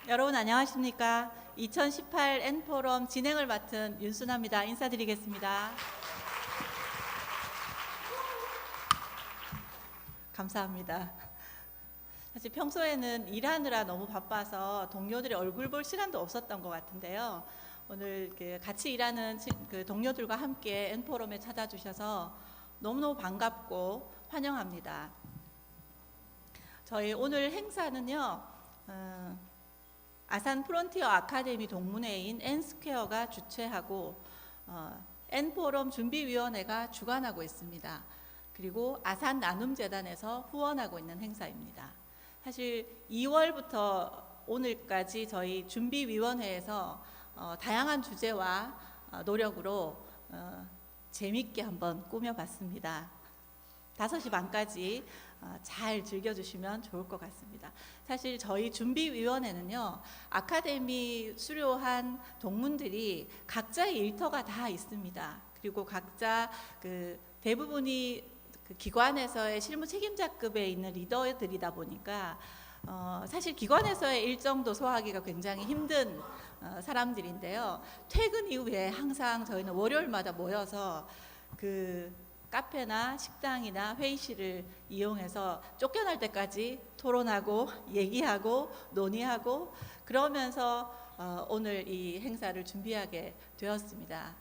여러분 안녕하십니까? 2018 N포럼 진행을 맡은 윤순아입니다. 인사드리겠습니다. 감사합니다. 사실 평소에는 일하느라 너무 바빠서 동료들의 얼굴 볼 시간도 없었던 것 같은데요. 오늘 같이 일하는 동료들과 함께 N포럼에 찾아주셔서 너무너무 반갑고 환영합니다. 저희 오늘 행사는요. 아산 프론티어 아카데미 동문회인 N스퀘어가 주최하고 N포럼 준비위원회가 주관하고 있습니다. 그리고 아산 나눔재단에서 후원하고 있는 행사입니다. 사실 2월부터 오늘까지 저희 준비위원회에서 다양한 주제와 노력으로 재밌게 한번 꾸며봤습니다. 5시 반까지 잘 즐겨주시면 좋을 것 같습니다. 사실 저희 준비위원회는요, 아카데미 수료한 동문들이 각자의 일터가 다 있습니다. 그리고 각자 대부분이 기관에서의 실무 책임자급에 있는 리더들이다 보니까 사실 기관에서의 일정도 소화하기가 굉장히 힘든 사람들인데요. 퇴근 이후에 항상 저희는 월요일마다 모여서 카페나 식당이나 회의실을 이용해서 쫓겨날 때까지 토론하고 얘기하고 논의하고 그러면서 오늘 이 행사를 준비하게 되었습니다.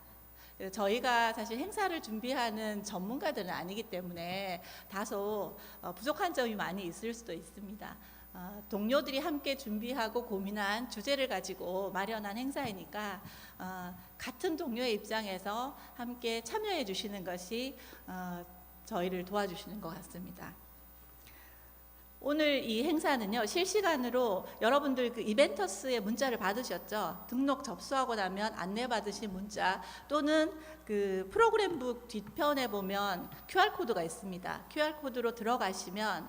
저희가 사실 행사를 준비하는 전문가들은 아니기 때문에 다소 부족한 점이 많이 있을 수도 있습니다. 동료들이 함께 준비하고 고민한 주제를 가지고 마련한 행사이니까 같은 동료의 입장에서 함께 참여해 주시는 것이 저희를 도와주시는 것 같습니다. 오늘 이 행사는요, 실시간으로 여러분들 이벤터스의 문자를 받으셨죠? 등록 접수하고 나면 안내받으신 문자 또는 프로그램북 뒤편에 보면 QR코드가 있습니다. QR코드로 들어가시면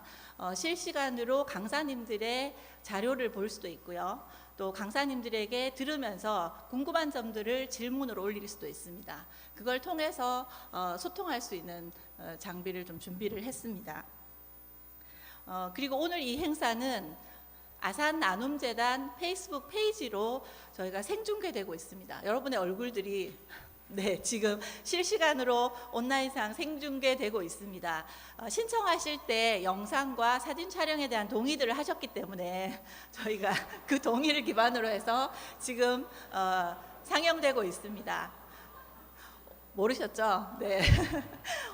실시간으로 강사님들의 자료를 볼 수도 있고요. 또 강사님들에게 들으면서 궁금한 점들을 질문으로 올릴 수도 있습니다. 그걸 통해서 소통할 수 있는 장비를 좀 준비를 했습니다. 그리고 오늘 이 행사는 아산 나눔재단 페이스북 페이지로 저희가 생중계되고 있습니다. 여러분의 얼굴들이 지금 실시간으로 온라인상 생중계되고 있습니다. 신청하실 때 영상과 사진 촬영에 대한 동의들을 하셨기 때문에 저희가 그 동의를 기반으로 해서 지금 상영되고 있습니다. 모르셨죠? 네.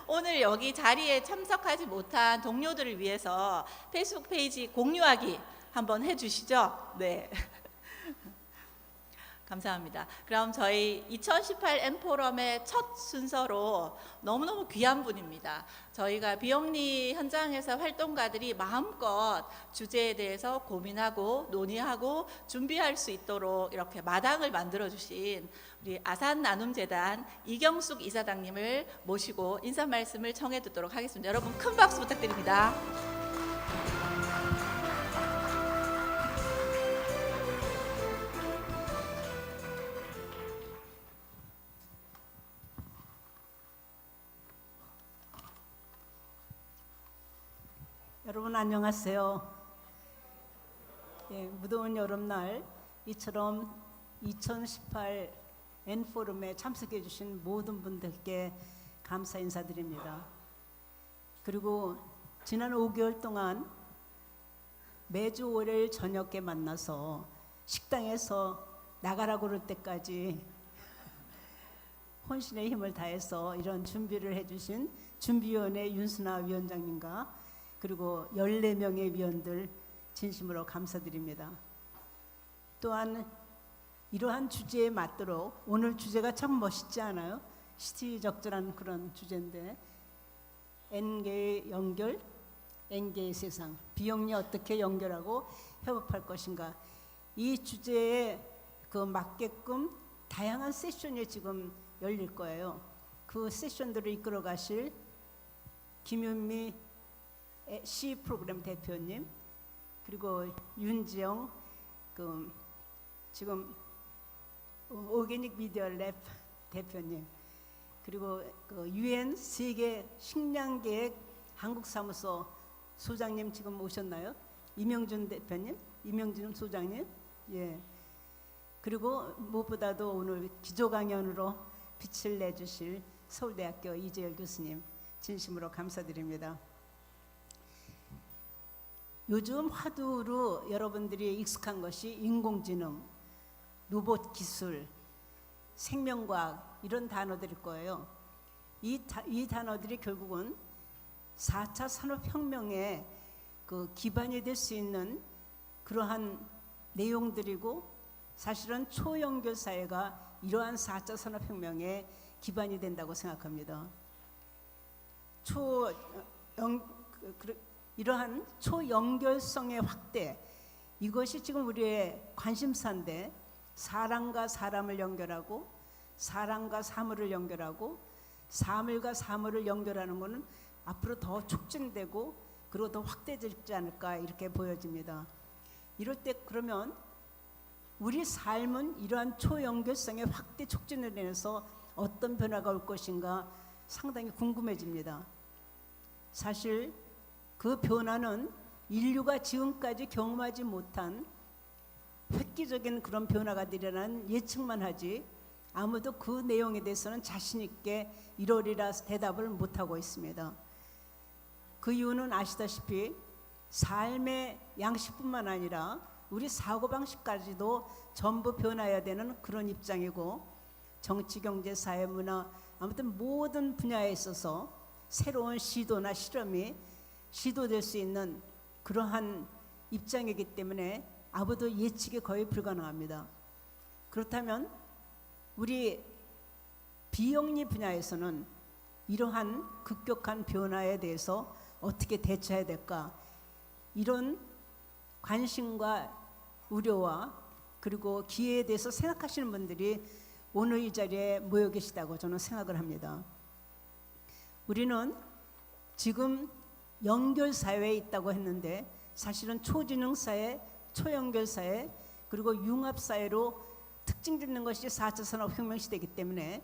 오늘 여기 자리에 참석하지 못한 동료들을 위해서 페이스북 페이지 공유하기 한번 해주시죠. 네. 감사합니다. 그럼 저희 2018 N포럼의 첫 순서로 너무너무 귀한 분입니다. 저희가 비영리 현장에서 활동가들이 마음껏 주제에 대해서 고민하고 논의하고 준비할 수 있도록 이렇게 마당을 만들어주신 우리 아산 나눔재단 이경숙 이사장님을 모시고 인사 말씀을 청해 듣도록 하겠습니다. 여러분 큰 박수 부탁드립니다. 여러분 안녕하세요. 무더운 여름날 이처럼 2018 N포럼에 참석해 주신 모든 분들께 감사 인사드립니다. 그리고 지난 5개월 동안 매주 월요일 저녁에 만나서 식당에서 나가라고 그럴 때까지 혼신의 힘을 다해서 이런 준비를 해주신 준비위원회 윤순아 위원장님과 그리고 14명의 위원들 진심으로 감사드립니다. 또한 이러한 주제에 맞도록 오늘 주제가 참 멋있지 않아요? 시티적절한 그런 주제인데 N개의 연결, N개의 세상, 비영리 어떻게 연결하고 협업할 것인가, 이 주제에 맞게끔 다양한 세션이 지금 열릴 거예요. 그 세션들을 이끌어 가실 김윤미 C 프로그램 대표님, 그리고 윤지영 지금 오게닉 미디어 랩 대표님, 그리고 UN 세계 식량계획 한국사무소 소장님 지금 오셨나요? 이명준 대표님, 이명준 소장님, 예. 그리고 무엇보다도 오늘 기조 강연으로 빛을 내주실 서울대학교 이재열 교수님 진심으로 감사드립니다. 요즘 화두로 여러분들이 익숙한 것이 인공지능, 로봇 기술, 생명과학 이런 단어들일 거예요. 이 단어들이 결국은 4차 산업혁명의 그 기반이 될 수 있는 그러한 내용들이고, 사실은 초연결 사회가 이러한 4차 산업혁명의 기반이 된다고 생각합니다. 이러한 초연결성의 확대, 이것이 지금 우리의 관심사인데, 사람과 사람을 연결하고 사람과 사물을 연결하고 사물과 사물을 연결하는 것은 앞으로 더 촉진되고 그리고 더 확대되지 않을까 이렇게 보여집니다. 이럴 때 그러면 우리 삶은 이러한 초연결성의 확대 촉진을 인해서 어떤 변화가 올 것인가 상당히 궁금해집니다. 사실 그 변화는 인류가 지금까지 경험하지 못한 획기적인 그런 변화가 일어난 예측만 하지, 아무도 그 내용에 대해서는 자신 있게 이러리라 대답을 못하고 있습니다. 그 이유는 아시다시피 삶의 양식뿐만 아니라 우리 사고방식까지도 전부 변화해야 되는 그런 입장이고, 정치, 경제, 사회, 문화, 아무튼 모든 분야에 있어서 새로운 시도나 실험이 시도될 수 있는 그러한 입장이기 때문에 아무도 예측이 거의 불가능합니다. 그렇다면 우리 비영리 분야에서는 이러한 급격한 변화에 대해서 어떻게 대처해야 될까, 이런 관심과 우려와 그리고 기회에 대해서 생각하시는 분들이 오늘 이 자리에 모여 계시다고 저는 생각을 합니다. 우리는 지금 연결사회에 있다고 했는데 사실은 초지능사회, 초연결사회, 그리고 융합사회로 특징짓는 것이 4차 산업혁명 시대이기 때문에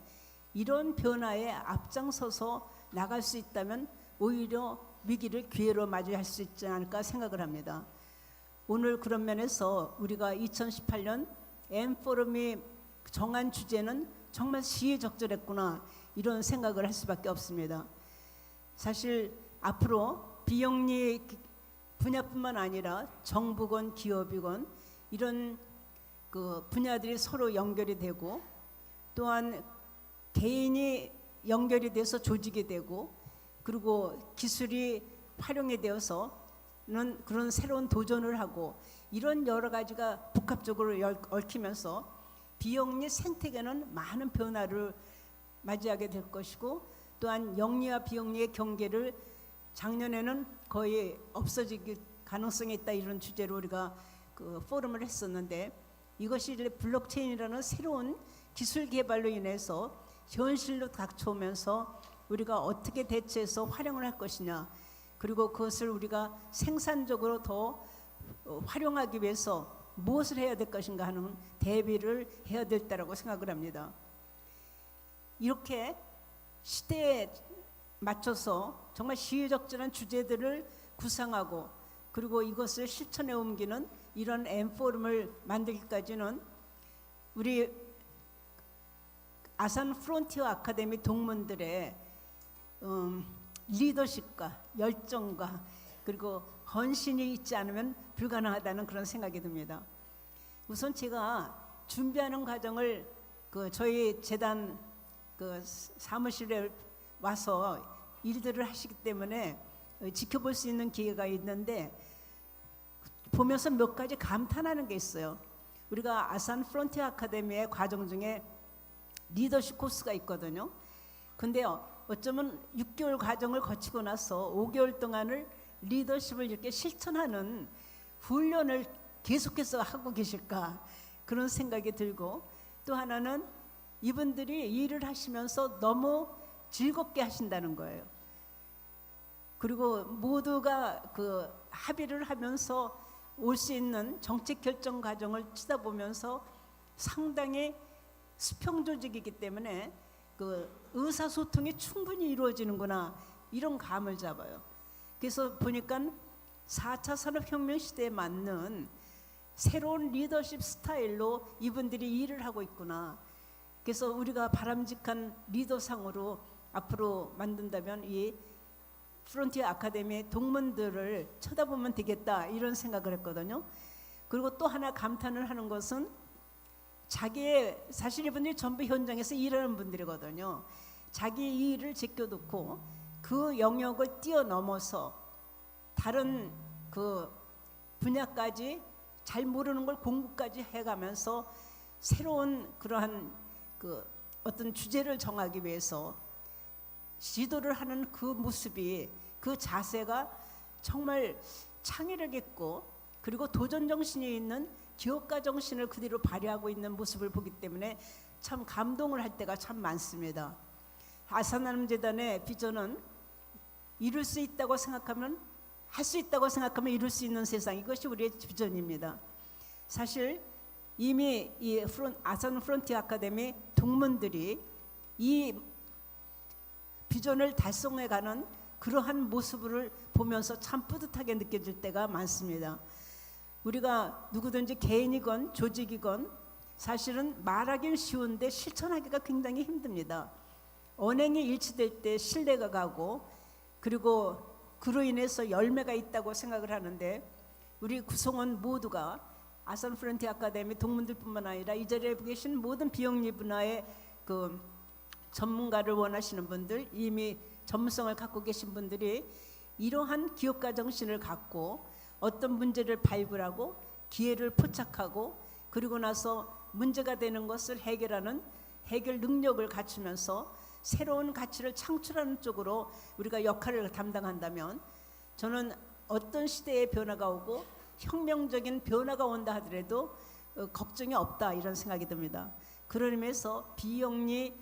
이런 변화에 앞장서서 나갈 수 있다면 오히려 위기를 기회로 맞이할 수 있지 않을까 생각을 합니다. 오늘 그런 면에서 우리가 2018년 M포럼이 정한 주제는 정말 시의적절했구나 이런 생각을 할 수밖에 없습니다. 사실 앞으로 비영리 분야뿐만 아니라 정부건 기업이건 이런 그 분야들이 서로 연결이 되고, 또한 개인이 연결이 돼서 조직이 되고, 그리고 기술이 활용이 되어서는 그런 새로운 도전을 하고, 이런 여러 가지가 복합적으로 얽히면서 비영리 생태계는 많은 변화를 맞이하게 될 것이고, 또한 영리와 비영리의 경계를 작년에는 거의 없어질 가능성이 있다 이런 주제로 우리가 그 포럼을 했었는데, 이것이 블록체인이라는 새로운 기술 개발로 인해서 현실로 닥쳐오면서 우리가 어떻게 대처해서 활용을 할 것이냐, 그리고 그것을 우리가 생산적으로 더 활용하기 위해서 무엇을 해야 될 것인가 하는 대비를 해야 될 때라고 생각을 합니다. 이렇게 시대에 맞춰서 정말 시의적절한 주제들을 구상하고 그리고 이것을 실천에 옮기는 이런 M포럼을 만들기까지는 우리 아산 프론티어 아카데미 동문들의 리더십과 열정과 그리고 헌신이 있지 않으면 불가능하다는 그런 생각이 듭니다. 우선 제가 준비하는 과정을 저희 재단 사무실에 와서 일들을 하시기 때문에 지켜볼 수 있는 기회가 있는데, 보면서 몇 가지 감탄하는 게 있어요. 우리가 아산 프론티어 아카데미의 과정 중에 리더십 코스가 있거든요. 근데 어쩌면 6개월 과정을 거치고 나서 5개월 동안을 리더십을 이렇게 실천하는 훈련을 계속해서 하고 계실까 그런 생각이 들고, 또 하나는 이분들이 일을 하시면서 너무 즐겁게 하신다는 거예요. 그리고 모두가 그 합의를 하면서 올 수 있는 정책 결정 과정을 치다보면서 상당히 수평 조직이기 때문에 그 의사소통이 충분히 이루어지는구나 이런 감을 잡아요. 그래서 보니까 4차 산업혁명 시대에 맞는 새로운 리더십 스타일로 이분들이 일을 하고 있구나. 그래서 우리가 바람직한 리더상으로 앞으로 만든다면 이 프론티어 아카데미의 동문들을 쳐다보면 되겠다, 이런 생각을 했거든요. 그리고 또 하나 감탄을 하는 것은 자기의, 사실 이분들이 전부 현장에서 일하는 분들이거든요. 자기 일을 제껴놓고 그 영역을 뛰어넘어서 다른 그 분야까지 잘 모르는 걸 공부까지 해가면서 새로운 그러한 그 어떤 주제를 정하기 위해서 지도를 하는 그 모습이, 그 자세가 정말 창의력 있고 그리고 도전 정신이 있는 기업가 정신을 그대로 발휘하고 있는 모습을 보기 때문에 참 감동을 할 때가 참 많습니다. 아산나눔재단의 비전은 이룰 수 있다고 생각하면, 할 수 있다고 생각하면 이룰 수 있는 세상, 이것이 우리의 비전입니다. 사실 이미 이 아산 프론티어 아카데미 동문들이 이 비전을 달성해가는 그러한 모습을 보면서 참 뿌듯하게 느껴질 때가 많습니다. 우리가 누구든지 개인이건 조직이건 사실은 말하기는 쉬운데 실천하기가 굉장히 힘듭니다. 언행이 일치될 때 신뢰가 가고 그리고 그로 인해서 열매가 있다고 생각을 하는데, 우리 구성원 모두가 아산 프론티어 아카데미 동문들뿐만 아니라 이 자리에 계신 모든 비영리 분야의 그 전문가를 원하시는 분들, 이미 전문성을 갖고 계신 분들이 이러한 기업가 정신을 갖고 어떤 문제를 발굴하고 기회를 포착하고 그리고 나서 문제가 되는 것을 해결하는 해결 능력을 갖추면서 새로운 가치를 창출하는 쪽으로 우리가 역할을 담당한다면, 저는 어떤 시대의 변화가 오고 혁명적인 변화가 온다 하더라도 걱정이 없다, 이런 생각이 듭니다. 그런 의미에서 비영리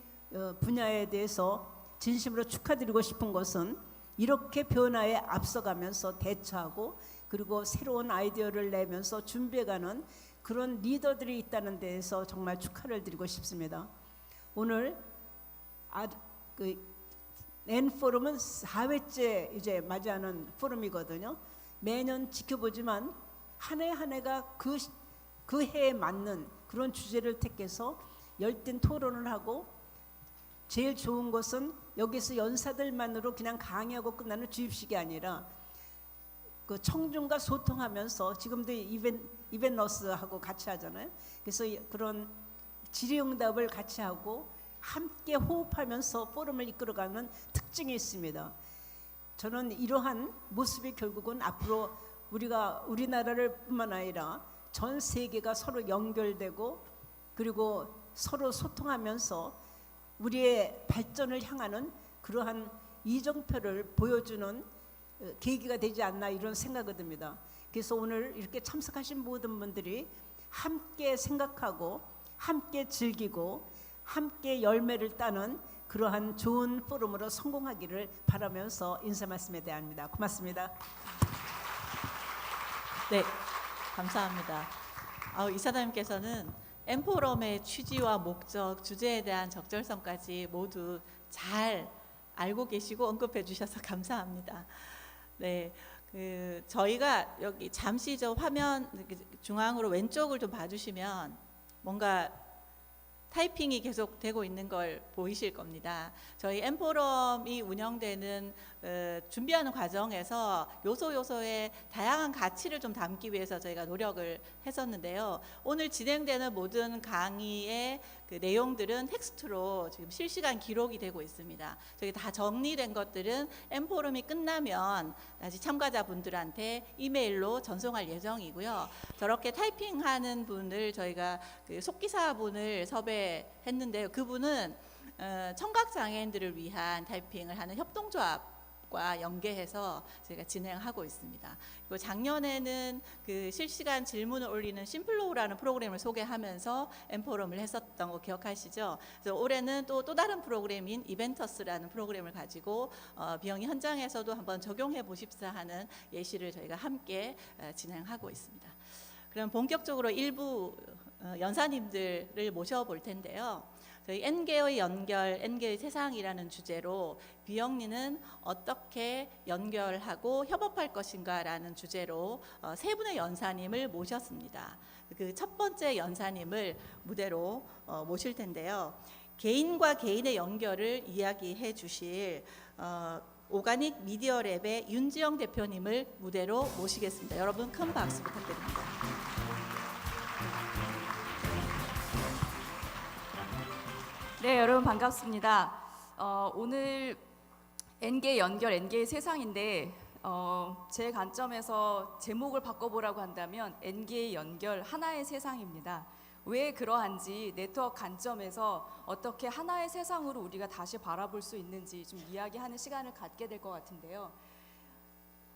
분야에 대해서 진심으로 축하드리고 싶은 것은 이렇게 변화에 앞서가면서 대처하고 그리고 새로운 아이디어를 내면서 준비해가는 그런 리더들이 있다는 데에서 정말 축하를 드리고 싶습니다. 오늘 N포럼은 4회째 이제 맞이하는 포럼이거든요. 매년 지켜보지만 한 해 한 해가 그 해에 맞는 그런 주제를 택해서 열띤 토론을 하고, 제일 좋은 것은 여기서 연사들만으로 그냥 강의하고 끝나는 주입식이 아니라 그 청중과 소통하면서, 지금도 이벤너스하고 같이 하잖아요. 그래서 그런 질의응답을 같이 하고 함께 호흡하면서 포럼을 이끌어가는 특징이 있습니다. 저는 이러한 모습이 결국은 앞으로 우리나라를 뿐만 아니라 전 세계가 서로 연결되고 그리고 서로 소통하면서 우리의 발전을 향하는 그러한 이정표를 보여주는 계기가 되지 않나, 이런 생각이 듭니다. 그래서 오늘 이렇게 참석하신 모든 분들이 함께 생각하고 함께 즐기고 함께 열매를 따는 그러한 좋은 포럼으로 성공하기를 바라면서 인사 말씀에 대합니다. 고맙습니다. 네, 감사합니다. 이사장님께서는 N포럼의 취지와 목적, 주제에 대한 적절성까지 모두 잘 알고 계시고 언급해 주셔서 감사합니다. 네, 저희가 여기 잠시 저 화면 중앙으로 왼쪽을 좀 봐주시면 뭔가 타이핑이 계속 되고 있는 걸 보이실 겁니다. 저희 N포럼이 운영되는 준비하는 과정에서 요소요소의 다양한 가치를 좀 담기 위해서 저희가 노력을 했었는데요. 오늘 진행되는 모든 강의의 그 내용들은 텍스트로 지금 실시간 기록이 되고 있습니다. 저희 다 정리된 것들은 N포럼이 끝나면 다시 참가자분들한테 이메일로 전송할 예정이고요. 저렇게 타이핑하는 분을 저희가 그 속기사분을 섭외했는데요. 그분은 청각장애인들을 위한 타이핑을 하는 협동조합과 연계해서 저희가 진행하고 있습니다. 그리고 작년에는 그 실시간 질문을 올리는 심플로우라는 프로그램을 소개하면서 N포럼을 했었던 거 기억하시죠? 그래서 올해는 또 다른 프로그램인 이벤터스라는 프로그램을 가지고 비영리 현장에서도 한번 적용해 보십사 하는 예시를 저희가 함께 진행하고 있습니다. 그럼 본격적으로 일부 연사님들을 모셔볼 텐데요. 저희 N개의 연결, N개의 세상이라는 주제로 비영리는 어떻게 연결하고 협업할 것인가라는 주제로 세 분의 연사님을 모셨습니다. 그 첫 번째 연사님을 무대로 모실 텐데요. 개인과 개인의 연결을 이야기해 주실 오가닉 미디어 랩의 윤지영 대표님을 무대로 모시겠습니다. 여러분 큰 박수 부탁드립니다. 네, 여러분 반갑습니다. 오늘 N개 연결, N개의 세상인데 제 관점에서 제목을 바꿔보라고 한다면 N개의 연결, 하나의 세상입니다. 왜 그러한지 네트워크 관점에서 어떻게 하나의 세상으로 우리가 다시 바라볼 수 있는지 좀 이야기하는 시간을 갖게 될 것 같은데요.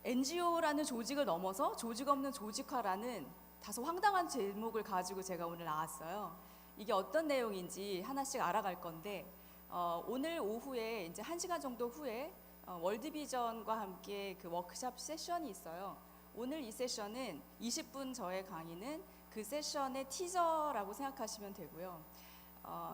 NGO라는 조직을 넘어서 조직 없는 조직화라는 다소 황당한 제목을 가지고 제가 오늘 나왔어요. 이게 어떤 내용인지 하나씩 알아갈 건데 오늘 오후에 이제 1시간 정도 후에 월드비전과 함께 그 워크숍 세션이 있어요. 오늘 이 세션은 20분 저의 강의는 그 세션의 티저라고 생각하시면 되고요.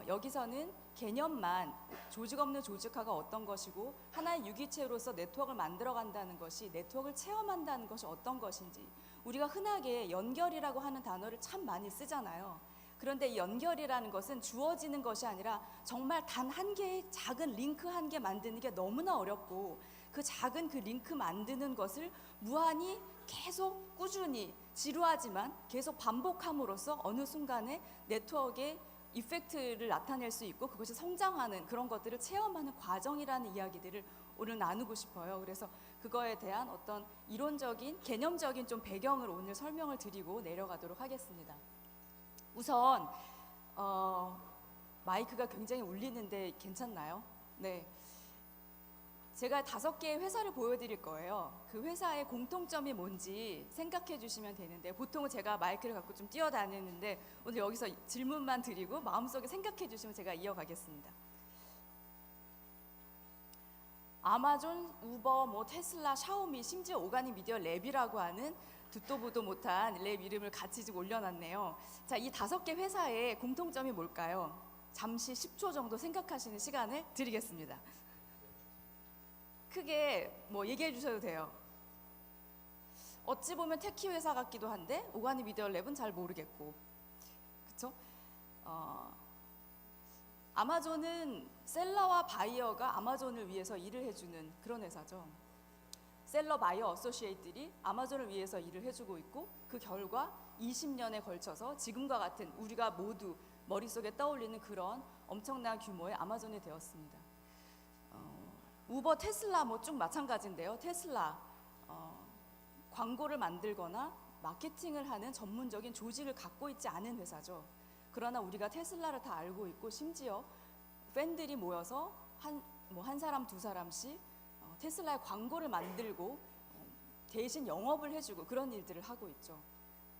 여기서는 개념만 조직 없는 조직화가 어떤 것이고 하나의 유기체로서 네트워크를 만들어간다는 것이 네트워크를 체험한다는 것이 어떤 것인지 우리가 흔하게 연결이라고 하는 단어를 참 많이 쓰잖아요. 그런데 이 연결이라는 것은 주어지는 것이 아니라 정말 단 한 개의 작은 링크 한 개 만드는 게 너무나 어렵고 그 작은 그 링크 만드는 것을 무한히 계속 꾸준히 지루하지만 계속 반복함으로써 어느 순간에 네트워크의 이펙트를 나타낼 수 있고 그것이 성장하는 그런 것들을 체험하는 과정이라는 이야기들을 오늘 나누고 싶어요. 그래서 그거에 대한 어떤 이론적인 개념적인 좀 배경을 오늘 설명을 드리고 내려가도록 하겠습니다. 우선 마이크가 굉장히 울리는데 괜찮나요? 네. 제가 5개의 회사를 보여드릴 거예요. 그 회사의 공통점이 뭔지 생각해 주시면 되는데 보통은 제가 마이크를 갖고 좀 뛰어다니는데 오늘 여기서 질문만 드리고 마음속에 생각해 주시면 제가 이어가겠습니다. 아마존, 우버, 테슬라, 샤오미, 심지어 오가닉 미디어 랩이라고 하는 듣도 보도 못한 랩 이름을 같이 지금 올려놨네요. 자, 이 5개 회사의 공통점이 뭘까요? 잠시 10초 정도 생각하시는 시간을 드리겠습니다. 크게 얘기해 주셔도 돼요. 어찌 보면 테키 회사 같기도 한데 오가닉 미디어 랩은 잘 모르겠고, 그렇죠? 아마존은 셀러와 바이어가 아마존을 위해서 일을 해주는 그런 회사죠. 셀러 바이어 어소시에이트들이 아마존을 위해서 일을 해주고 있고 그 결과 20년에 걸쳐서 지금과 같은 우리가 모두 머릿속에 떠올리는 그런 엄청난 규모의 아마존이 되었습니다. 우버, 테슬라 쭉 마찬가지인데요. 테슬라 광고를 만들거나 마케팅을 하는 전문적인 조직을 갖고 있지 않은 회사죠. 그러나 우리가 테슬라를 다 알고 있고 심지어 팬들이 모여서 한 사람 두 사람씩 테슬라의 광고를 만들고 대신 영업을 해주고 그런 일들을 하고 있죠.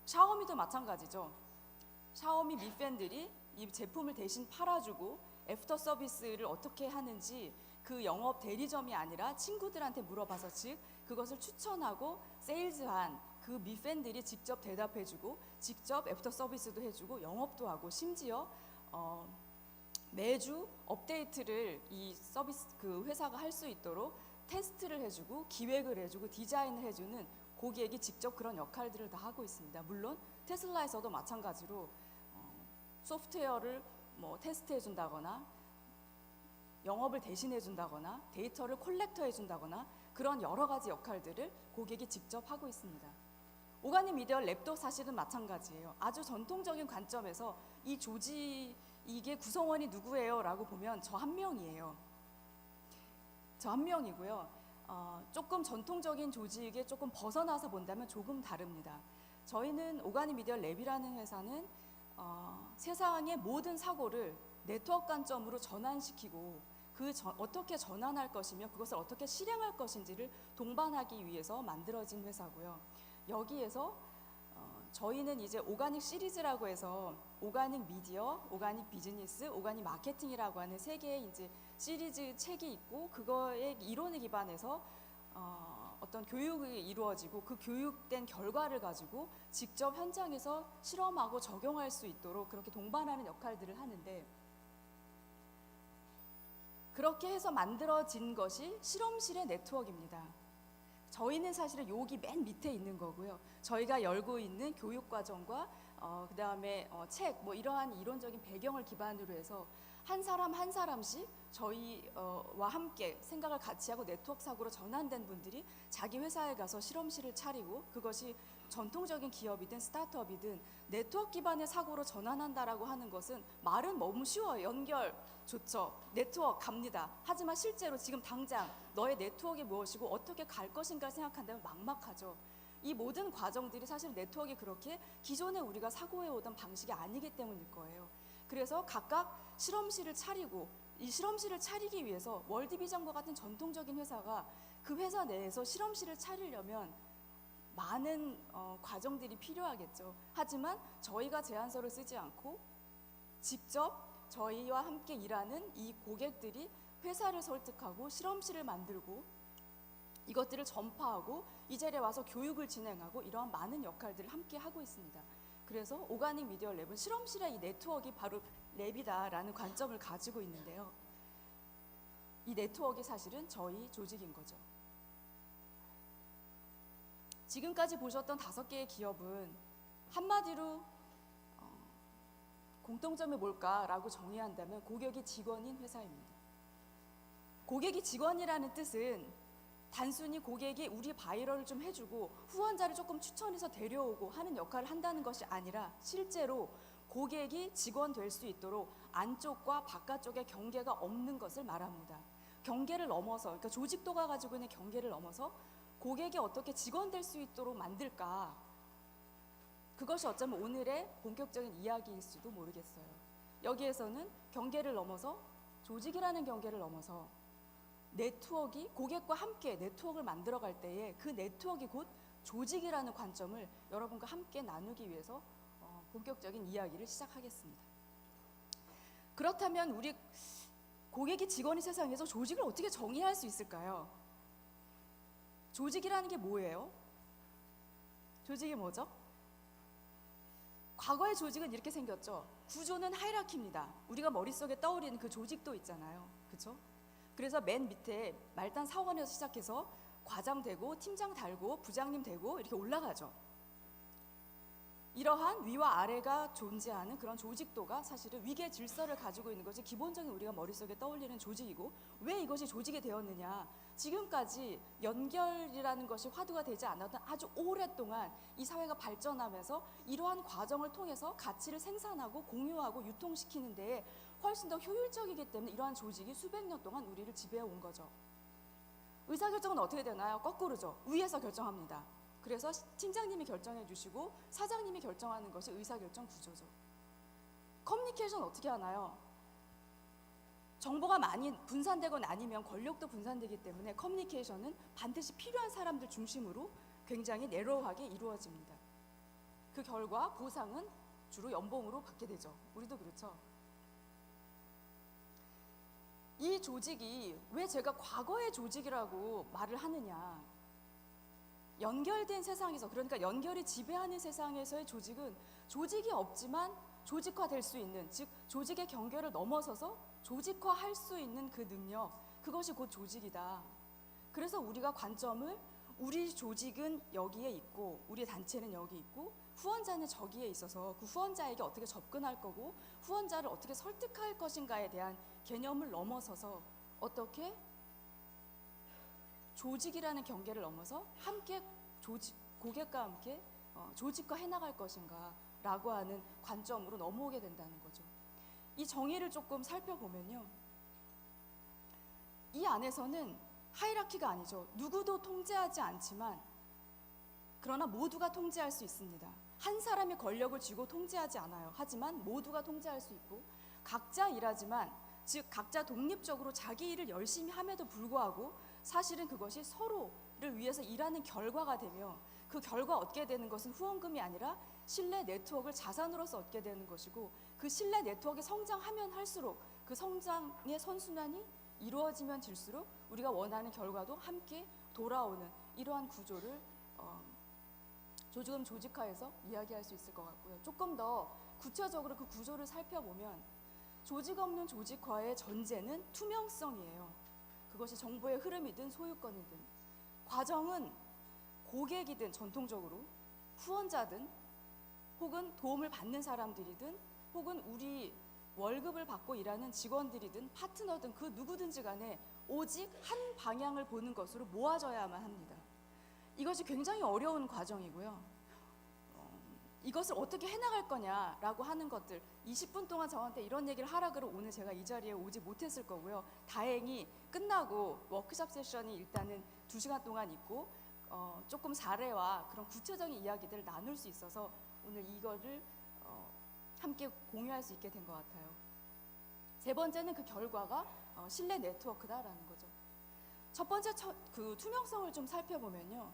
샤오미도 마찬가지죠. 샤오미 미팬들이 이 제품을 대신 팔아주고 애프터 서비스를 어떻게 하는지 그 영업 대리점이 아니라 친구들한테 물어봐서 즉 그것을 추천하고 세일즈한 그 미팬들이 직접 대답해주고 직접 애프터 서비스도 해주고 영업도 하고 심지어 매주 업데이트를 이 서비스 그 회사가 할 수 있도록 테스트를 해주고 기획을 해주고 디자인을 해주는 고객이 직접 그런 역할들을 다 하고 있습니다. 물론 테슬라에서도 마찬가지로 소프트웨어를 테스트해 준다거나 영업을 대신해 준다거나 데이터를 콜렉터해 준다거나 그런 여러 가지 역할들을 고객이 직접 하고 있습니다. 오가닉 미디어 랩도 사실은 마찬가지예요. 아주 전통적인 관점에서 이 조직의 구성원이 누구예요? 라고 보면 저 한 명이에요. 저 한 명이고요. 조금 전통적인 조직에 조금 벗어나서 본다면 조금 다릅니다. 저희는 오가닉 미디어 랩이라는 회사는 세상의 모든 사고를 네트워크 관점으로 전환시키고 어떻게 전환할 것이며 그것을 어떻게 실행할 것인지를 동반하기 위해서 만들어진 회사고요. 여기에서 저희는 이제 오가닉 시리즈라고 해서 오가닉 미디어, 오가닉 비즈니스, 오가닉 마케팅이라고 하는 3개의 이제 시리즈 책이 있고 그거의 이론에 기반해서 어떤 교육이 이루어지고 그 교육된 결과를 가지고 직접 현장에서 실험하고 적용할 수 있도록 그렇게 동반하는 역할들을 하는데 그렇게 해서 만들어진 것이 실험실의 네트워크입니다. 저희는 사실은 여기 맨 밑에 있는 거고요. 저희가 열고 있는 교육과정과 그다음에 책, 뭐 이러한 이론적인 배경을 기반으로 해서 한 사람 한 사람씩 저희와 함께 생각을 같이 하고 네트워크 사고로 전환된 분들이 자기 회사에 가서 실험실을 차리고, 그것이 전통적인 기업이든 스타트업이든 네트워크 기반의 사고로 전환한다라고 하는 것은 말은 너무 쉬워요. 연결 좋죠. 네트워크 갑니다. 하지만 실제로 지금 당장 너의 네트워크가 무엇이고 어떻게 갈 것인가를 생각한다면 막막하죠. 이 모든 과정들이 사실 네트워크가 그렇게 기존에 우리가 사고해오던 방식이 아니기 때문일 거예요. 그래서 각각 실험실을 차리고, 이 실험실을 차리기 위해서 월드비전과 같은 전통적인 회사가 그 회사 내에서 실험실을 차리려면 많은 과정들이 필요하겠죠. 하지만 저희가 제안서를 쓰지 않고 직접 저희와 함께 일하는 이 고객들이 회사를 설득하고 실험실을 만들고 이것들을 전파하고 이 자리에 와서 교육을 진행하고 이러한 많은 역할들을 함께 하고 있습니다. 그래서 오가닉 미디어 랩은 실험실의 이 네트워크가 바로 랩이다라는 관점을 가지고 있는데요. 이 네트워크가 사실은 저희 조직인 거죠. 지금까지 보셨던 5개의 기업은 한마디로 공통점이 뭘까라고 정의한다면 고객이 직원인 회사입니다. 고객이 직원이라는 뜻은 단순히 고객이 우리 바이럴을 좀 해주고 후원자를 조금 추천해서 데려오고 하는 역할을 한다는 것이 아니라 실제로 고객이 직원 될 수 있도록 안쪽과 바깥쪽에 경계가 없는 것을 말합니다. 경계를 넘어서, 그러니까 조직도가 가지고 있는 경계를 넘어서 고객이 어떻게 직원 될 수 있도록 만들까? 그것이 어쩌면 오늘의 본격적인 이야기일 수도 모르겠어요. 여기에서는 경계를 넘어서, 조직이라는 경계를 넘어서 네트워크가 고객과 함께 네트워크를 만들어갈 때에 그 네트워크가 곧 조직이라는 관점을 여러분과 함께 나누기 위해서 본격적인 이야기를 시작하겠습니다. 그렇다면 우리 고객이 직원인 세상에서 조직을 어떻게 정의할 수 있을까요? 조직이라는 게 뭐예요? 조직이 뭐죠? 과거의 조직은 이렇게 생겼죠. 구조는 하이라키입니다. 우리가 머릿속에 떠오르는 그 조직도 있잖아요. 그렇죠? 그래서 맨 밑에 말단 사원에서 시작해서 과장 되고 팀장 달고 부장님 되고 이렇게 올라가죠. 이러한 위와 아래가 존재하는 그런 조직도가 사실은 위계 질서를 가지고 있는 것이 기본적인 우리가 머릿속에 떠올리는 조직이고, 왜 이것이 조직이 되었느냐, 지금까지 연결이라는 것이 화두가 되지 않았던 아주 오랫동안 이 사회가 발전하면서 이러한 과정을 통해서 가치를 생산하고 공유하고 유통시키는 데에 훨씬 더 효율적이기 때문에 이러한 조직이 수백 년 동안 우리를 지배해 온 거죠. 의사결정은 어떻게 되나요? 거꾸로죠. 위에서 결정합니다. 그래서 팀장님이 결정해 주시고 사장님이 결정하는 것이 의사결정 구조죠. 커뮤니케이션 어떻게 하나요? 정보가 많이 분산되고 나뉘면 권력도 분산되기 때문에 커뮤니케이션은 반드시 필요한 사람들 중심으로 굉장히 내로우하게 이루어집니다. 그 결과 보상은 주로 연봉으로 받게 되죠. 우리도 그렇죠. 이 조직이 왜 제가 과거의 조직이라고 말을 하느냐, 연결된 세상에서, 그러니까 연결이 지배하는 세상에서의 조직은 조직이 없지만 조직화될 수 있는, 즉 조직의 경계를 넘어서서 조직화할 수 있는 그 능력, 그것이 곧 조직이다. 그래서 우리가 관점을 우리 조직은 여기에 있고 우리 단체는 여기 있고 후원자는 저기에 있어서 그 후원자에게 어떻게 접근할 거고 후원자를 어떻게 설득할 것인가에 대한 개념을 넘어서서 어떻게 조직이라는 경계를 넘어서 함께 고객과 함께 조직화해 나갈 것인가 라고 하는 관점으로 넘어오게 된다는 거죠. 이 정의를 조금 살펴보면요, 이 안에서는 하이라키가 아니죠. 누구도 통제하지 않지만 그러나 모두가 통제할 수 있습니다. 한 사람이 권력을 쥐고 통제하지 않아요. 하지만 모두가 통제할 수 있고, 각자 일하지만, 즉 각자 독립적으로 자기 일을 열심히 함에도 불구하고 사실은 그것이 서로를 위해서 일하는 결과가 되며, 그 결과 얻게 되는 것은 후원금이 아니라 신뢰 네트워크를 자산으로서 얻게 되는 것이고, 그 신뢰 네트워크가 성장하면 할수록 그 성장의 선순환이 이루어지면 질수록 우리가 원하는 결과도 함께 돌아오는 이러한 구조를 조금 조직화해서 이야기할 수 있을 것 같고요. 조금 더 구체적으로 그 구조를 살펴보면 조직 없는 조직화의 전제는 투명성이에요. 그것이 정보의 흐름이든 소유권이든. 과정은 고객이든 전통적으로 후원자든 혹은 도움을 받는 사람들이든 혹은 우리 월급을 받고 일하는 직원들이든 파트너든 그 누구든지 간에 오직 한 방향을 보는 것으로 모아져야만 합니다. 이것이 굉장히 어려운 과정이고요. 이것을 어떻게 해나갈 거냐라고 하는 것들 20분 동안 저한테 이런 얘기를 하라 그러면 오늘 제가 이 자리에 오지 못했을 거고요. 다행히 끝나고 워크숍 세션이 일단은 2시간 동안 있고 조금 사례와 그런 구체적인 이야기들을 나눌 수 있어서 오늘 이거를 함께 공유할 수 있게 된 것 같아요. 세 번째는 그 결과가 신뢰 네트워크다라는 거죠. 첫 번째 그 투명성을 좀 살펴보면요.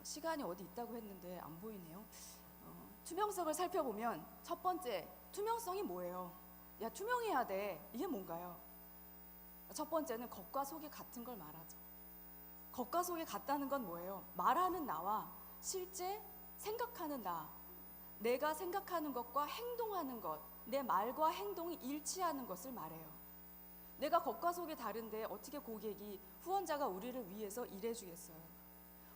시간이 어디 있다고 했는데 안 보이네요. 투명성을 살펴보면 첫 번째, 투명성이 뭐예요? 야, 투명해야 돼. 이게 뭔가요? 첫 번째는 겉과 속이 같은 걸 말하죠. 겉과 속이 같다는 건 뭐예요? 말하는 나와 실제 생각하는 나, 내가 생각하는 것과 행동하는 것, 내 말과 행동이 일치하는 것을 말해요. 내가 겉과 속이 다른데 어떻게 고객이 후원자가 우리를 위해서 일해주겠어요?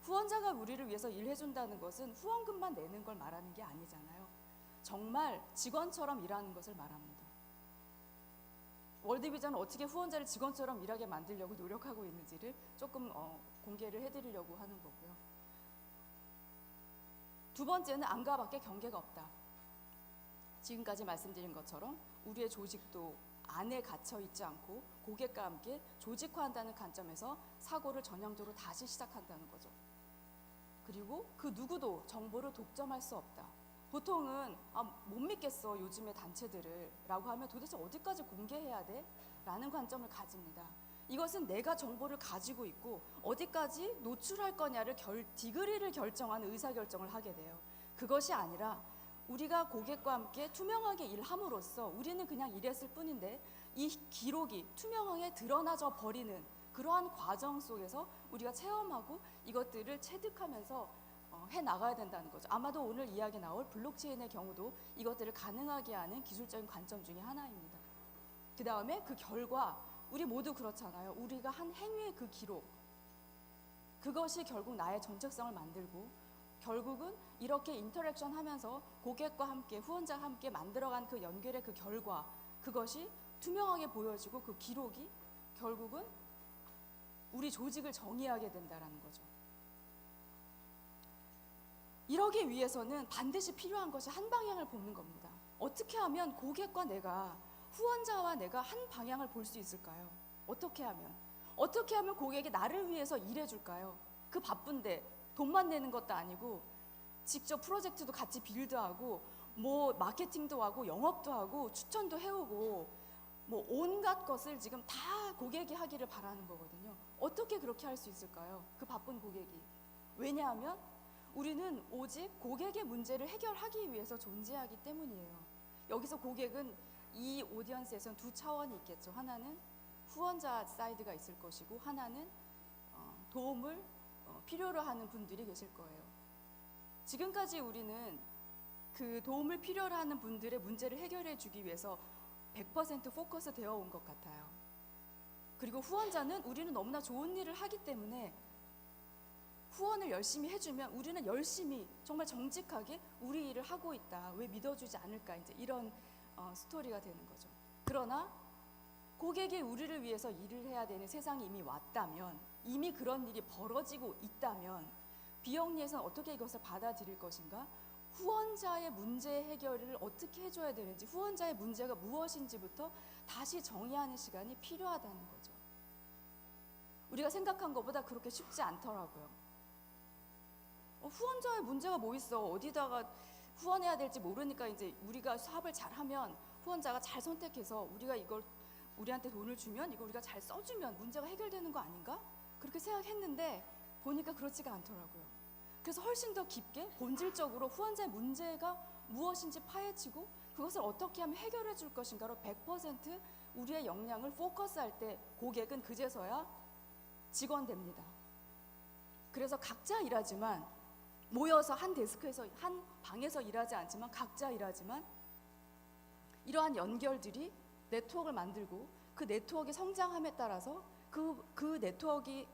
후원자가 우리를 위해서 일해준다는 것은 후원금만 내는 걸 말하는 게 아니잖아요. 정말 직원처럼 일하는 것을 말합니다. 월드비전은 어떻게 후원자를 직원처럼 일하게 만들려고 노력하고 있는지를 조금 공개를 해드리려고 하는 거고요. 두 번째는 안과 밖에 경계가 없다. 지금까지 말씀드린 것처럼 우리의 조직도 안에 갇혀 있지 않고 고객과 함께 조직화한다는 관점에서 사고를 전형적으로 다시 시작한다는 거죠. 그리고 그 누구도 정보를 독점할 수 없다. 보통은 못 믿겠어 요즘의 단체들을 라고 하면 도대체 어디까지 공개해야 돼? 라는 관점을 가집니다. 이것은 내가 정보를 가지고 있고 어디까지 노출할 거냐를 디그리를 결정하는 의사결정을 하게 돼요. 그것이 아니라 우리가 고객과 함께 투명하게 일함으로써 우리는 그냥 일했을 뿐인데 이 기록이 투명하게 드러나져 버리는 그러한 과정 속에서 우리가 체험하고 이것들을 체득하면서 해나가야 된다는 거죠. 아마도 오늘 이야기 나올 블록체인의 경우도 이것들을 가능하게 하는 기술적인 관점 중에 하나입니다. 그 다음에 그 결과, 우리 모두 그렇잖아요. 우리가 한 행위의 그 기록, 그것이 결국 나의 정체성을 만들고 결국은 이렇게 인터랙션 하면서 고객과 함께 후원자와 함께 만들어간 그 연결의 그 결과, 그것이 투명하게 보여지고 그 기록이 결국은 우리 조직을 정의하게 된다는 거죠. 이러기 위해서는 반드시 필요한 것이 한 방향을 보는 겁니다. 어떻게 하면 고객과 내가, 후원자와 내가 한 방향을 볼 수 있을까요? 어떻게 하면 고객이 나를 위해서 일해줄까요? 그 바쁜데 돈만 내는 것도 아니고 직접 프로젝트도 같이 빌드하고 뭐 마케팅도 하고 영업도 하고 추천도 해오고 뭐 온갖 것을 지금 다 고객이 하기를 바라는 거거든요. 어떻게 그렇게 할 수 있을까요? 그 바쁜 고객이. 왜냐하면 우리는 오직 고객의 문제를 해결하기 위해서 존재하기 때문이에요. 여기서 고객은 이 오디언스에서는 두 차원이 있겠죠. 하나는 후원자 사이드가 있을 것이고 하나는 도움을 필요로 하는 분들이 계실 거예요. 지금까지 우리는 그 도움을 필요로 하는 분들의 문제를 해결해 주기 위해서 100% 포커스 되어 온 것 같아요. 그리고 후원자는 우리는 너무나 좋은 일을 하기 때문에 후원을 열심히 해주면 우리는 열심히 정말 정직하게 우리 일을 하고 있다. 왜 믿어주지 않을까? 이제 이런 스토리가 되는 거죠. 그러나 고객이 우리를 위해서 일을 해야 되는 세상이 이미 왔다면, 이미 그런 일이 벌어지고 있다면 비영리에서는 어떻게 이것을 받아들일 것인가? 후원자의 문제 해결을 어떻게 해줘야 되는지, 후원자의 문제가 무엇인지부터 다시 정의하는 시간이 필요하다는 거죠. 우리가 생각한 것보다 그렇게 쉽지 않더라고요. 후원자의 문제가 뭐 있어? 어디다가 후원해야 될지 모르니까 이제 우리가 사업을 잘하면 후원자가 잘 선택해서 우리가 이걸 우리한테 돈을 주면 이걸 우리가 잘 써주면 문제가 해결되는 거 아닌가? 그렇게 생각했는데 보니까 그렇지가 않더라고요. 그래서 훨씬 더 깊게 본질적으로 후원자의 문제가 무엇인지 파헤치고 그것을 어떻게 하면 해결해 줄 것인가로 100% 우리의 역량을 포커스할 때 고객은 그제서야 직원 됩니다. 그래서 각자 일하지만 모여서 한 데스크에서 한 방에서 일하지 않지만 각자 일하지만 이러한 연결들이 네트워크를 만들고 그 네트워크의 성장함에 따라서 그 네트워크의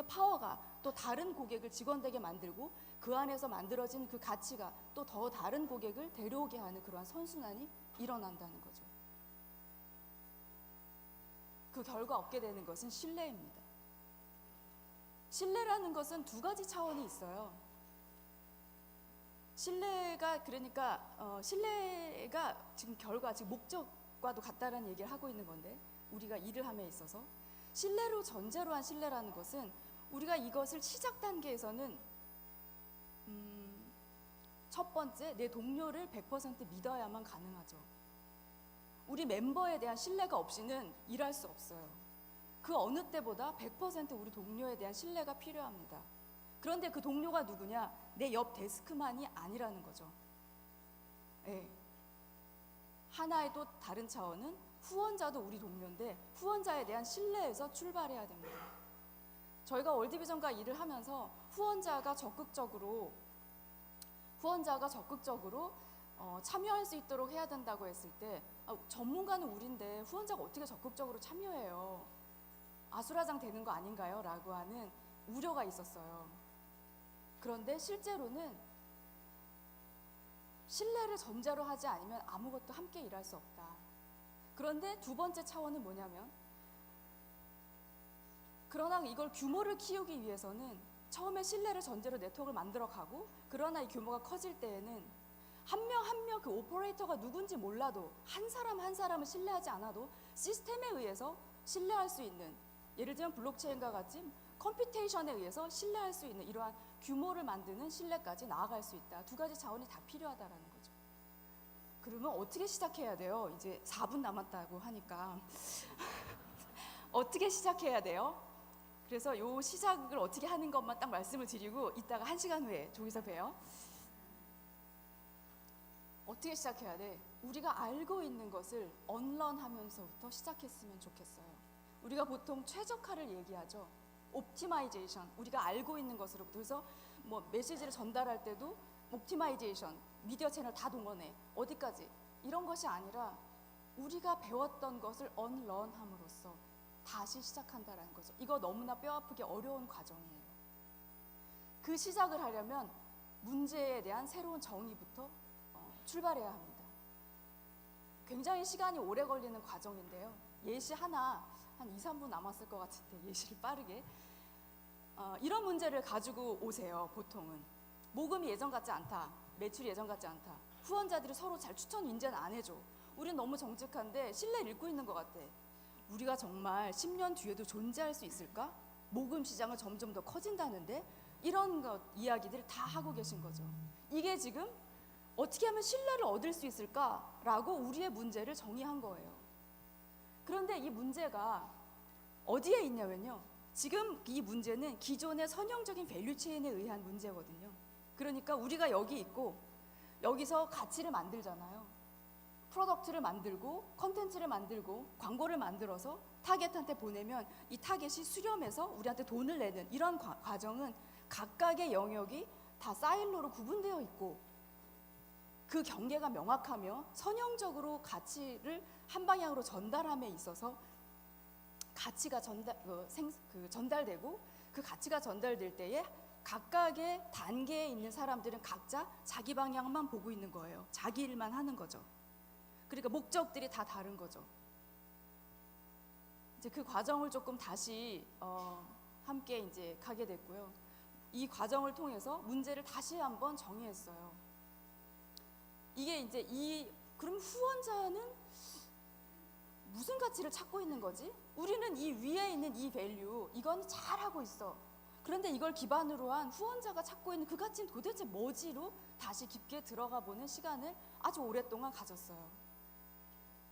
파워가 또 다른 고객을 직원되게 만들고 그 안에서 만들어진 그 가치가 또 더 다른 고객을 데려오게 하는 그러한 선순환이 일어난다는 거죠. 그 결과 얻게 되는 것은 신뢰입니다. 신뢰라는 것은 두 가지 차원이 있어요. 신뢰가 신뢰가 지금 목적과도 같다라는 얘기를 하고 있는 건데, 우리가 일을 함에 있어서 신뢰로 전제로 한 신뢰라는 것은 우리가 이것을 시작 단계에서는 첫 번째, 내 동료를 100% 믿어야만 가능하죠. 우리 멤버에 대한 신뢰가 없이는 일할 수 없어요. 그 어느 때보다 100% 우리 동료에 대한 신뢰가 필요합니다. 그런데 그 동료가 누구냐? 내 옆 데스크만이 아니라는 거죠. 네. 하나의 또 다른 차원은 후원자도 우리 동료인데 후원자에 대한 신뢰에서 출발해야 됩니다. 저희가 월드비전과 일을 하면서 후원자가 적극적으로 참여할 수 있도록 해야 된다고 했을 때 전문가는 우린데 후원자가 어떻게 적극적으로 참여해요? 아수라장 되는 거 아닌가요? 라고 하는 우려가 있었어요. 그런데 실제로는 신뢰를 전제로 하지 않으면 아무것도 함께 일할 수 없다. 그런데 두 번째 차원은 뭐냐면, 그러나 이걸 규모를 키우기 위해서는 처음에 신뢰를 전제로 네트워크를 만들어 가고, 그러나 이 규모가 커질 때에는 한 명 한 명 그 오퍼레이터가 누군지 몰라도 한 사람 한 사람을 신뢰하지 않아도 시스템에 의해서 신뢰할 수 있는, 예를 들면 블록체인과 같이 컴퓨테이션에 의해서 신뢰할 수 있는 이러한 규모를 만드는 신뢰까지 나아갈 수 있다. 두 가지 차원이 다 필요하다라는 거죠. 그러면 어떻게 시작해야 돼요? 이제 4분 남았다고 하니까 어떻게 시작해야 돼요? 그래서 요 시작을 어떻게 하는 것만 딱 말씀을 드리고 이따가 1시간 후에 저기서 봬요. 어떻게 시작해야 돼? 우리가 알고 있는 것을 언런하면서부터 시작했으면 좋겠어요. 우리가 보통 최적화를 얘기하죠. 옵티마이제이션, 우리가 알고 있는 것으로부터. 그래서 뭐 메시지를 전달할 때도 옵티마이제이션, 미디어 채널 다 동원해. 어디까지? 이런 것이 아니라 우리가 배웠던 것을 언런함으로써 다시 시작한다라는 거죠. 이거 너무나 뼈아프게 어려운 과정이에요. 그 시작을 하려면 문제에 대한 새로운 정의부터 출발해야 합니다. 굉장히 시간이 오래 걸리는 과정인데요. 예시 하나, 한 2, 3분 남았을 것 같은데 예시를 빠르게. 이런 문제를 가지고 오세요. 보통은 모금이 예전 같지 않다, 매출이 예전 같지 않다, 후원자들이 서로 잘 추천 인제는 안 해줘, 우린 너무 정직한데 신뢰를 잃고 있는 것 같아, 우리가 정말 10년 뒤에도 존재할 수 있을까? 모금 시장은 점점 더 커진다는데, 이런 이야기들을 다 하고 계신 거죠. 이게 지금 어떻게 하면 신뢰를 얻을 수 있을까라고 우리의 문제를 정의한 거예요. 그런데 이 문제가 어디에 있냐면요, 지금 이 문제는 기존의 선형적인 밸류체인에 의한 문제거든요. 그러니까 우리가 여기 있고 여기서 가치를 만들잖아요. 프로덕트를 만들고 컨텐츠를 만들고 광고를 만들어서 타겟한테 보내면 이 타겟이 수렴해서 우리한테 돈을 내는 이런 과정은 각각의 영역이 다 사일로로 구분되어 있고 그 경계가 명확하며 선형적으로 가치를 한 방향으로 전달함에 있어서 가치가 전달되고 그 가치가 전달될 때에 각각의 단계에 있는 사람들은 각자 자기 방향만 보고 있는 거예요. 자기 일만 하는 거죠. 그러니까 목적들이 다 다른 거죠. 이제 그 과정을 조금 다시 함께 이제 가게 됐고요. 이 과정을 통해서 문제를 다시 한번 정의했어요. 이게 이제 그럼 후원자는 무슨 가치를 찾고 있는 거지? 우리는 이 위에 있는 이 밸류, 이건 잘하고 있어. 그런데 이걸 기반으로 한 후원자가 찾고 있는 그 가치는 도대체 뭐지로 다시 깊게 들어가 보는 시간을 아주 오랫동안 가졌어요.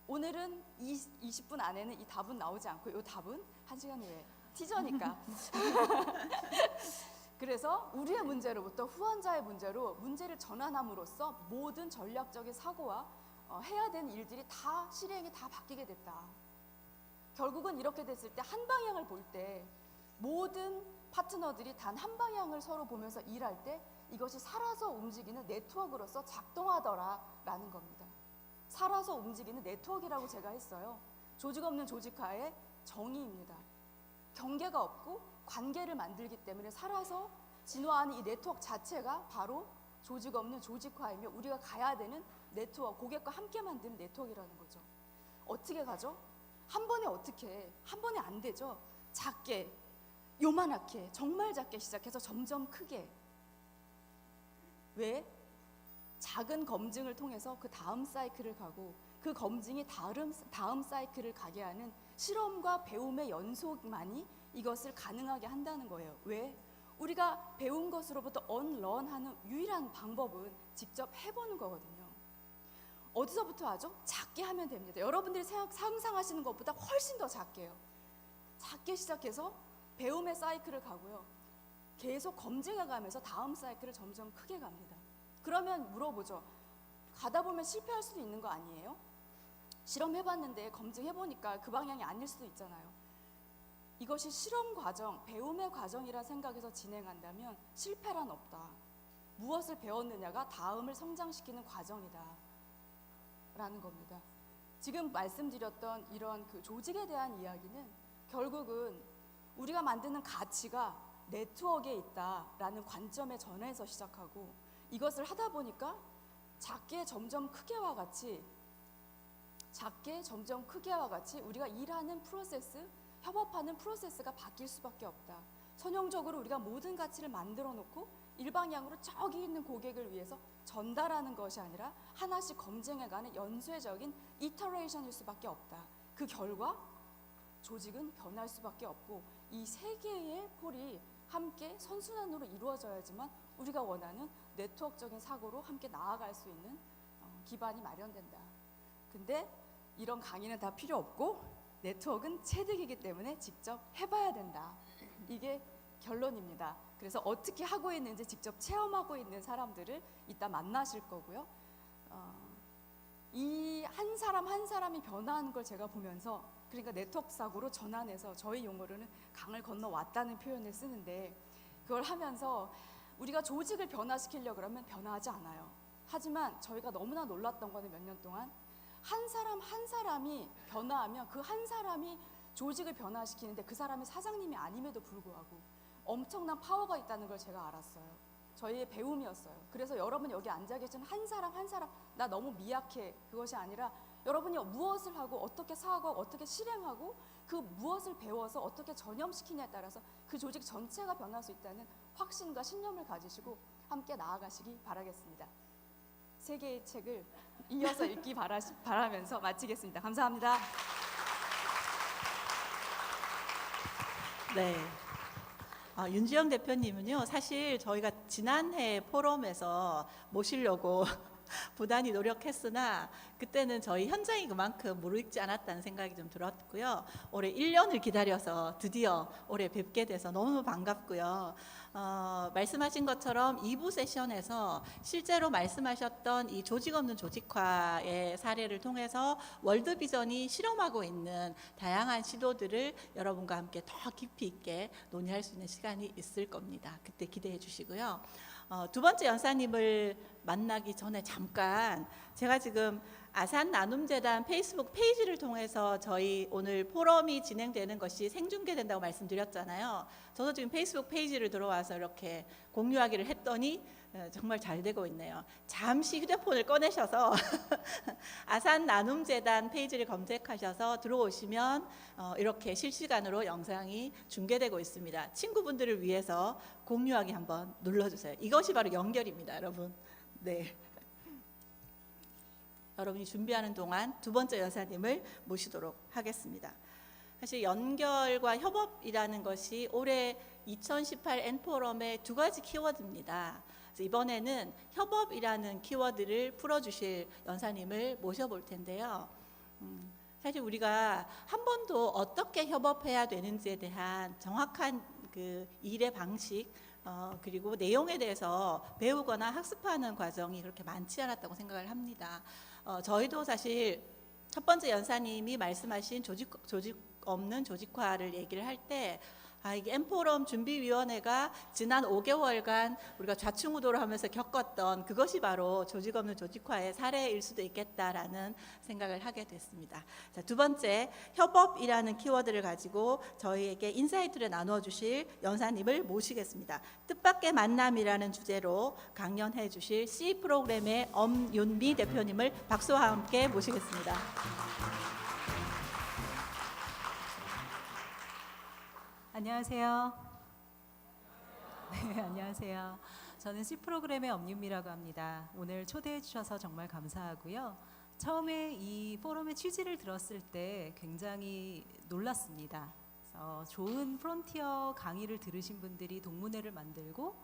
오늘은 20분 안에는 이 답은 나오지 않고 이 답은 1시간 후에 티저니까. 그래서 우리의 문제로부터 후원자의 문제로 문제를 전환함으로써 모든 전략적인 사고와 해야 되는 일들이 다 실행이 다 바뀌게 됐다. 결국은 이렇게 됐을 때 한 방향을 볼 때 모든 파트너들이 단 한 방향을 서로 보면서 일할 때 이것이 살아서 움직이는 네트워크로서 작동하더라라는 겁니다. 살아서 움직이는 네트워크라고 제가 했어요. 조직 없는 조직화의 정의입니다. 경계가 없고 관계를 만들기 때문에 살아서 진화하는 이 네트워크 자체가 바로 조직 없는 조직화이며 우리가 가야 되는 네트워크, 고객과 함께 만드는 네트워크라는 거죠. 어떻게 가죠? 한 번에 어떻게 해? 한 번에 안 되죠. 작게, 요만하게, 정말 작게 시작해서 점점 크게. 왜? 작은 검증을 통해서 그 다음 사이클을 가고 그 검증이 다음 사이클을 가게 하는 실험과 배움의 연속만이 이것을 가능하게 한다는 거예요. 왜? 우리가 배운 것으로부터 언런하는 유일한 방법은 직접 해보는 거거든요. 어디서부터 하죠? 작게 하면 됩니다. 여러분들이 상상하시는 것보다 훨씬 더 작게요. 작게 시작해서 배움의 사이클을 가고요. 계속 검증해가면서 다음 사이클을 점점 크게 갑니다. 그러면 물어보죠. 가다 보면 실패할 수도 있는 거 아니에요? 실험해봤는데 검증해보니까 그 방향이 아닐 수도 있잖아요. 이것이 실험 과정, 배움의 과정이라 생각해서 진행한다면 실패란 없다. 무엇을 배웠느냐가 다음을 성장시키는 과정이다 라는 겁니다. 지금 말씀드렸던 이런 그 조직에 대한 이야기는 결국은 우리가 만드는 가치가 네트워크에 있다라는 관점의 전에서 시작하고 이것을 하다 보니까 작게 점점 크게와 같이 우리가 일하는 프로세스, 협업하는 프로세스가 바뀔 수밖에 없다. 선형적으로 우리가 모든 가치를 만들어 놓고 일방향으로 저기 있는 고객을 위해서 전달하는 것이 아니라 하나씩 검증해가는 연쇄적인 이터레이션일 수밖에 없다. 그 결과 조직은 변할 수밖에 없고 이 세 개의 폴이 함께 선순환으로 이루어져야지만 우리가 원하는 네트워크적인 사고로 함께 나아갈 수 있는 기반이 마련된다. 근데 이런 강의는 다 필요 없고 네트워크는 체득이기 때문에 직접 해봐야 된다. 이게 결론입니다. 그래서 어떻게 하고 있는지 직접 체험하고 있는 사람들을 이따 만나실 거고요. 이 한 사람 한 사람이 변화하는 걸 제가 보면서 그러니까 네트워크 사고로 전환해서 저희 용어로는 강을 건너 왔다는 표현을 쓰는데 그걸 하면서 우리가 조직을 변화시키려고 그러면 변화하지 않아요. 하지만 저희가 너무나 놀랐던 거는 몇 년 동안 한 사람 한 사람이 변화하면 그 한 사람이 조직을 변화시키는데 그 사람이 사장님이 아님에도 불구하고 엄청난 파워가 있다는 걸 제가 알았어요. 저희의 배움이었어요. 그래서 여러분 여기 앉아 계신 한 사람 한 사람 나 너무 미약해 그것이 아니라 여러분이 무엇을 하고 어떻게 사고 어떻게 실행하고 그 무엇을 배워서 어떻게 전염시키냐에 따라서 그 조직 전체가 변할 수 있다는 확신과 신념을 가지시고 함께 나아가시기 바라겠습니다. 세 개의 책을 이어서 읽기 바라면서 마치겠습니다. 감사합니다. 네. 윤지영 대표님은요, 사실 저희가 지난해 포럼에서 모시려고 부단히 노력했으나 그때는 저희 현장이 그만큼 무르익지 않았다는 생각이 좀 들었고요. 올해 1년을 기다려서 드디어 올해 뵙게 돼서 너무 반갑고요. 말씀하신 것처럼 2부 세션에서 실제로 말씀하셨던 이 조직 없는 조직화의 사례를 통해서 월드비전이 실험하고 있는 다양한 시도들을 여러분과 함께 더 깊이 있게 논의할 수 있는 시간이 있을 겁니다. 그때 기대해 주시고요. 두 번째 연사님을 만나기 전에 잠깐 제가 지금 아산 나눔재단 페이스북 페이지를 통해서 저희 오늘 포럼이 진행되는 것이 생중계된다고 말씀드렸잖아요. 저도 지금 페이스북 페이지를 들어와서 이렇게 공유하기를 했더니 정말 잘 되고 있네요. 잠시 휴대폰을 꺼내셔서 아산 나눔재단 페이지를 검색하셔서 들어오시면 이렇게 실시간으로 영상이 중계되고 있습니다. 친구분들을 위해서 공유하기 한번 눌러주세요. 이것이 바로 연결입니다, 여러분. 네. 여러분이 준비하는 동안 두 번째 여사님을 모시도록 하겠습니다. 사실 연결과 협업이라는 것이 올해 2018 N포럼의 두 가지 키워드입니다. 그래서 이번에는 협업이라는 키워드를 풀어주실 연사님을 모셔볼 텐데요. 사실 우리가 한 번도 어떻게 협업해야 되는지에 대한 정확한 그 일의 방식 그리고 내용에 대해서 배우거나 학습하는 과정이 그렇게 많지 않았다고 생각을 합니다. 저희도 사실 첫 번째 연사님이 말씀하신 조직 없는 조직화를 얘기를 할 때 이게 M포럼 준비위원회가 지난 5개월간 우리가 좌충우돌을 하면서 겪었던 그것이 바로 조직 없는 조직화의 사례일 수도 있겠다라는 생각을 하게 됐습니다. 자, 두 번째, 협업이라는 키워드를 가지고 저희에게 인사이트를 나누어 주실 연사님을 모시겠습니다. 뜻밖의 만남이라는 주제로 강연해 주실 C 프로그램의 엄윤미 대표님을 박수와 함께 모시겠습니다. 안녕하세요. 네, 안녕하세요. 저는 C 프로그램의 엄윤미라고 합니다. 오늘 초대해 주셔서 정말 감사하고요. 처음에 이 포럼의 취지를 들었을 때 굉장히 놀랐습니다. 그래서 좋은 프론티어 강의를 들으신 분들이 동문회를 만들고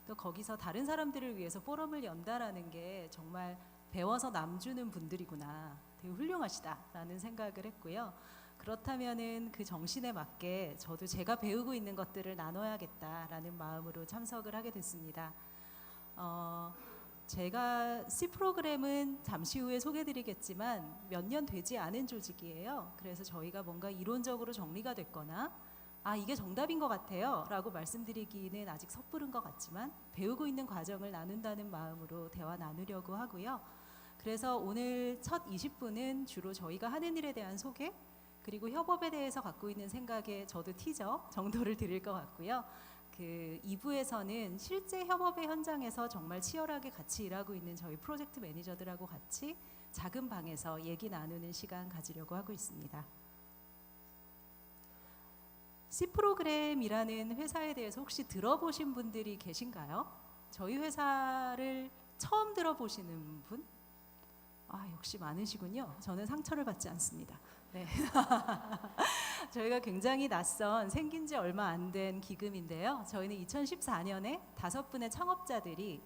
또 거기서 다른 사람들을 위해서 포럼을 연다라는 게 정말 배워서 남주는 분들이구나. 되게 훌륭하시다라는 생각을 했고요. 그렇다면은 그 정신에 맞게 저도 제가 배우고 있는 것들을 나눠야겠다라는 마음으로 참석을 하게 됐습니다. 제가 C 프로그램은 잠시 후에 소개드리겠지만 몇 년 되지 않은 조직이에요. 그래서 저희가 뭔가 이론적으로 정리가 됐거나 이게 정답인 것 같아요 라고 말씀드리기는 아직 섣부른 것 같지만 배우고 있는 과정을 나눈다는 마음으로 대화 나누려고 하고요. 그래서 오늘 첫 20분은 주로 저희가 하는 일에 대한 소개 그리고 협업에 대해서 갖고 있는 생각에 저도 티저 정도를 드릴 것 같고요. 그 2부에서는 실제 협업의 현장에서 정말 치열하게 같이 일하고 있는 저희 프로젝트 매니저들하고 같이 작은 방에서 얘기 나누는 시간 가지려고 하고 있습니다. C 프로그램이라는 회사에 대해서 혹시 들어보신 분들이 계신가요? 저희 회사를 처음 들어보시는 분? 역시 많으시군요. 저는 상처를 받지 않습니다. 네. 저희가 굉장히 낯선 생긴 지 얼마 안 된 기금인데요. 저희는 2014년에 5분의 창업자들이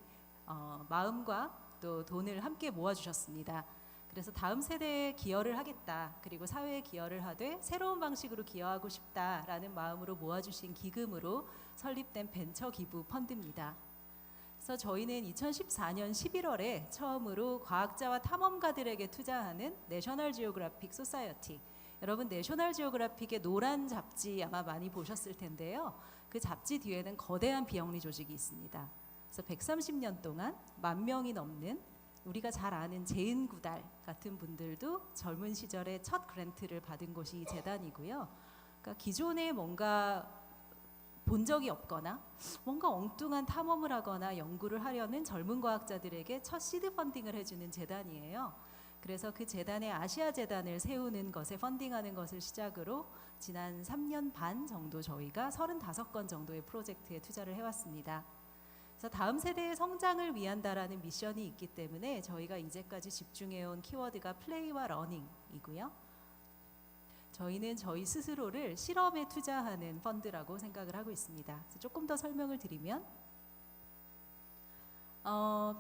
마음과 또 돈을 함께 모아주셨습니다. 그래서 다음 세대에 기여를 하겠다. 그리고 사회에 기여를 하되 새로운 방식으로 기여하고 싶다라는 마음으로 모아주신 기금으로 설립된 벤처 기부 펀드입니다. 그래서 저희는 2014년 11월에 처음으로 과학자와 탐험가들에게 투자하는 내셔널 지오그래픽 소사이어티, 여러분 내셔널 지오그래픽의 노란 잡지 아마 많이 보셨을 텐데요. 그 잡지 뒤에는 거대한 비영리 조직이 있습니다. 그래서 130년 동안 10,000명이 넘는 우리가 잘 아는 제인구달 같은 분들도 젊은 시절에 첫 그랜트를 받은 곳이 이 재단이고요. 그러니까 기존에 뭔가 본 적이 없거나 뭔가 엉뚱한 탐험을 하거나 연구를 하려는 젊은 과학자들에게 첫 시드 펀딩을 해주는 재단이에요. 그래서 그 재단의 아시아 재단을 세우는 것에 펀딩하는 것을 시작으로 지난 3년 반 정도 저희가 35건 정도의 프로젝트에 투자를 해왔습니다. 그래서 다음 세대의 성장을 위한다라는 미션이 있기 때문에 저희가 이제까지 집중해온 키워드가 플레이와 러닝이고요. 저희는 저희 스스로를 실험에 투자하는 펀드라고 생각을 하고 있습니다. 그래서 조금 더 설명을 드리면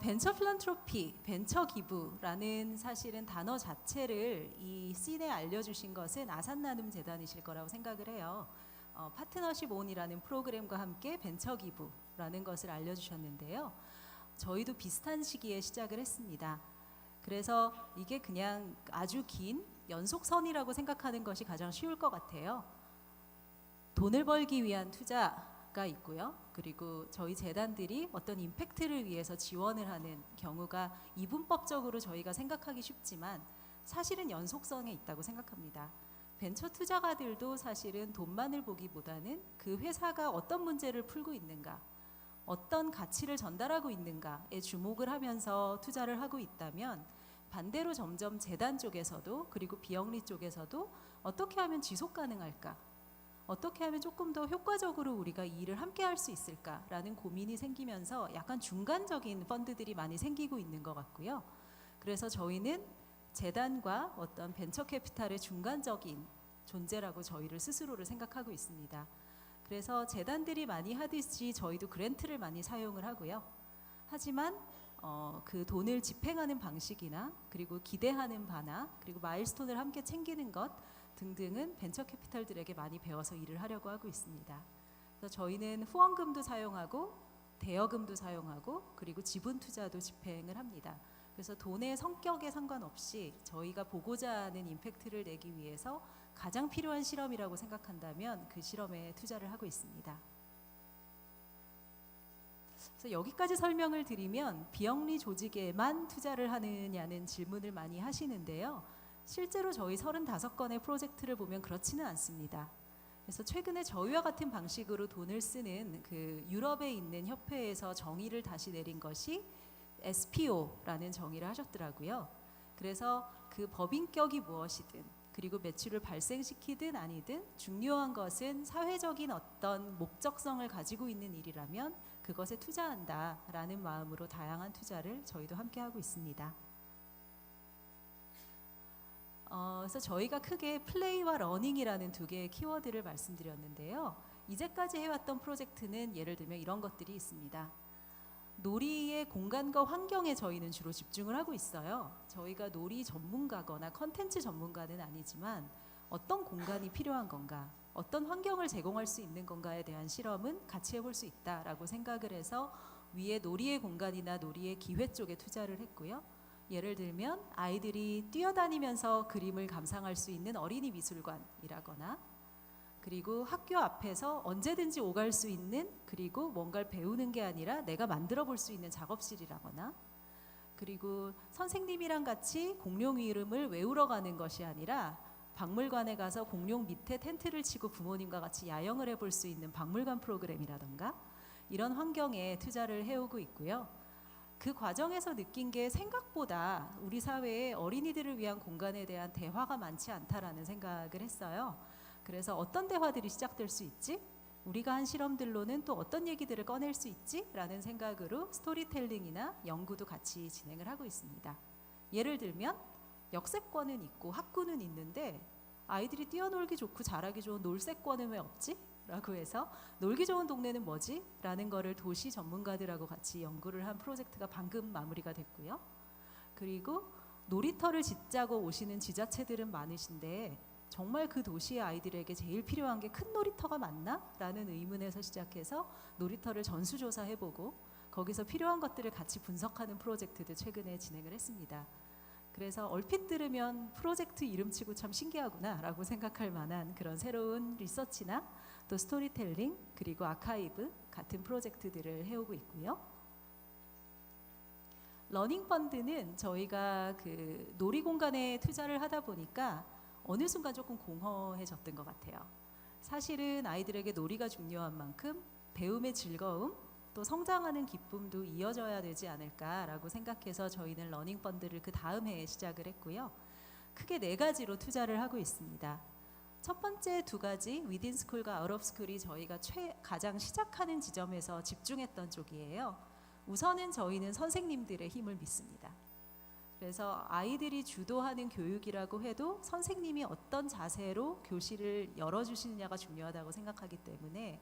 벤처 필란트로피, 벤처 기부라는 사실은 단어 자체를 이 씬에 알려주신 것은 아산나눔 재단이실 거라고 생각을 해요. 파트너십 온이라는 프로그램과 함께 벤처 기부라는 것을 알려주셨는데요. 저희도 비슷한 시기에 시작을 했습니다. 그래서 이게 그냥 아주 긴 연속선이라고 생각하는 것이 가장 쉬울 것 같아요. 돈을 벌기 위한 투자가 있고요. 그리고 저희 재단들이 어떤 임팩트를 위해서 지원을 하는 경우가 이분법적으로 저희가 생각하기 쉽지만 사실은 연속성에 있다고 생각합니다. 벤처 투자가들도 사실은 돈만을 보기보다는 그 회사가 어떤 문제를 풀고 있는가, 어떤 가치를 전달하고 있는가에 주목을 하면서 투자를 하고 있다면 반대로 점점 재단 쪽에서도 그리고 비영리 쪽에서도 어떻게 하면 지속 가능할까? 어떻게 하면 조금 더 효과적으로 우리가 이 일을 함께 할 수 있을까라는 고민이 생기면서 약간 중간적인 펀드들이 많이 생기고 있는 것 같고요. 그래서 저희는 재단과 어떤 벤처 캐피탈의 중간적인 존재라고 저희를 스스로를 생각하고 있습니다. 그래서 재단들이 많이 하듯이 저희도 그랜트를 많이 사용을 하고요. 하지만 그 돈을 집행하는 방식이나 그리고 기대하는 바나 그리고 마일스톤을 함께 챙기는 것 등등은 벤처 캐피탈들에게 많이 배워서 일을 하려고 하고 있습니다. 그래서 저희는 후원금도 사용하고 대여금도 사용하고 그리고 지분 투자도 집행을 합니다. 그래서 돈의 성격에 상관없이 저희가 보고자 하는 임팩트를 내기 위해서 가장 필요한 실험이라고 생각한다면 그 실험에 투자를 하고 있습니다. 그래서 여기까지 설명을 드리면 비영리 조직에만 투자를 하느냐는 질문을 많이 하시는데요. 실제로 저희 35건의 프로젝트를 보면 그렇지는 않습니다. 그래서 최근에 저희와 같은 방식으로 돈을 쓰는 그 유럽에 있는 협회에서 정의를 다시 내린 것이 SPO라는 정의를 하셨더라고요. 그래서 그 법인격이 무엇이든 그리고 매출을 발생시키든 아니든 중요한 것은 사회적인 어떤 목적성을 가지고 있는 일이라면 그것에 투자한다라는 마음으로 다양한 투자를 저희도 함께 하고 있습니다. 그래서 저희가 크게 플레이와 러닝이라는 두 개의 키워드를 말씀드렸는데요. 이제까지 해왔던 프로젝트는 예를 들면 이런 것들이 있습니다. 놀이의 공간과 환경에 저희는 주로 집중을 하고 있어요. 저희가 놀이 전문가거나 컨텐츠 전문가는 아니지만 어떤 공간이 필요한 건가, 어떤 환경을 제공할 수 있는 건가에 대한 실험은 같이 해볼 수 있다라고 생각을 해서 위에 놀이의 공간이나 놀이의 기회 쪽에 투자를 했고요. 예를 들면 아이들이 뛰어다니면서 그림을 감상할 수 있는 어린이 미술관이라거나 그리고 학교 앞에서 언제든지 오갈 수 있는 그리고 뭔가를 배우는 게 아니라 내가 만들어 볼 수 있는 작업실이라거나 그리고 선생님이랑 같이 공룡 이름을 외우러 가는 것이 아니라 박물관에 가서 공룡 밑에 텐트를 치고 부모님과 같이 야영을 해볼 수 있는 박물관 프로그램이라던가 이런 환경에 투자를 해오고 있고요. 그 과정에서 느낀 게 생각보다 우리 사회에 어린이들을 위한 공간에 대한 대화가 많지 않다라는 생각을 했어요. 그래서 어떤 대화들이 시작될 수 있지? 우리가 한 실험들로는 또 어떤 얘기들을 꺼낼 수 있지? 라는 생각으로 스토리텔링이나 연구도 같이 진행을 하고 있습니다. 예를 들면 역세권은 있고 학구는 있는데 아이들이 뛰어놀기 좋고 잘하기 좋은 놀세권은 왜 없지? 라고 해서 놀기 좋은 동네는 뭐지? 라는 거를 도시 전문가들하고 같이 연구를 한 프로젝트가 방금 마무리가 됐고요. 그리고 놀이터를 짓자고 오시는 지자체들은 많으신데 정말 그 도시의 아이들에게 제일 필요한 게 큰 놀이터가 맞나? 라는 의문에서 시작해서 놀이터를 전수조사해보고 거기서 필요한 것들을 같이 분석하는 프로젝트도 최근에 진행을 했습니다. 그래서 얼핏 들으면 프로젝트 이름치고 참 신기하구나 라고 생각할 만한 그런 새로운 리서치나 또 스토리텔링 그리고 아카이브 같은 프로젝트들을 해오고 있고요. 러닝펀드는 저희가 그 놀이공간에 투자를 하다 보니까 어느 순간 조금 공허해졌던 것 같아요. 사실은 아이들에게 놀이가 중요한 만큼 배움의 즐거움 또 성장하는 기쁨도 이어져야 되지 않을까라고 생각해서 저희는 러닝펀드를 그 다음 해에 시작을 했고요. 크게 4가지로 투자를 하고 있습니다. 첫 번째 2가지 위딘스쿨과 아웃오브스쿨이 저희가 가장 시작하는 지점에서 집중했던 쪽이에요. 우선은 저희는 선생님들의 힘을 믿습니다. 그래서 아이들이 주도하는 교육이라고 해도 선생님이 어떤 자세로 교실을 열어주시느냐가 중요하다고 생각하기 때문에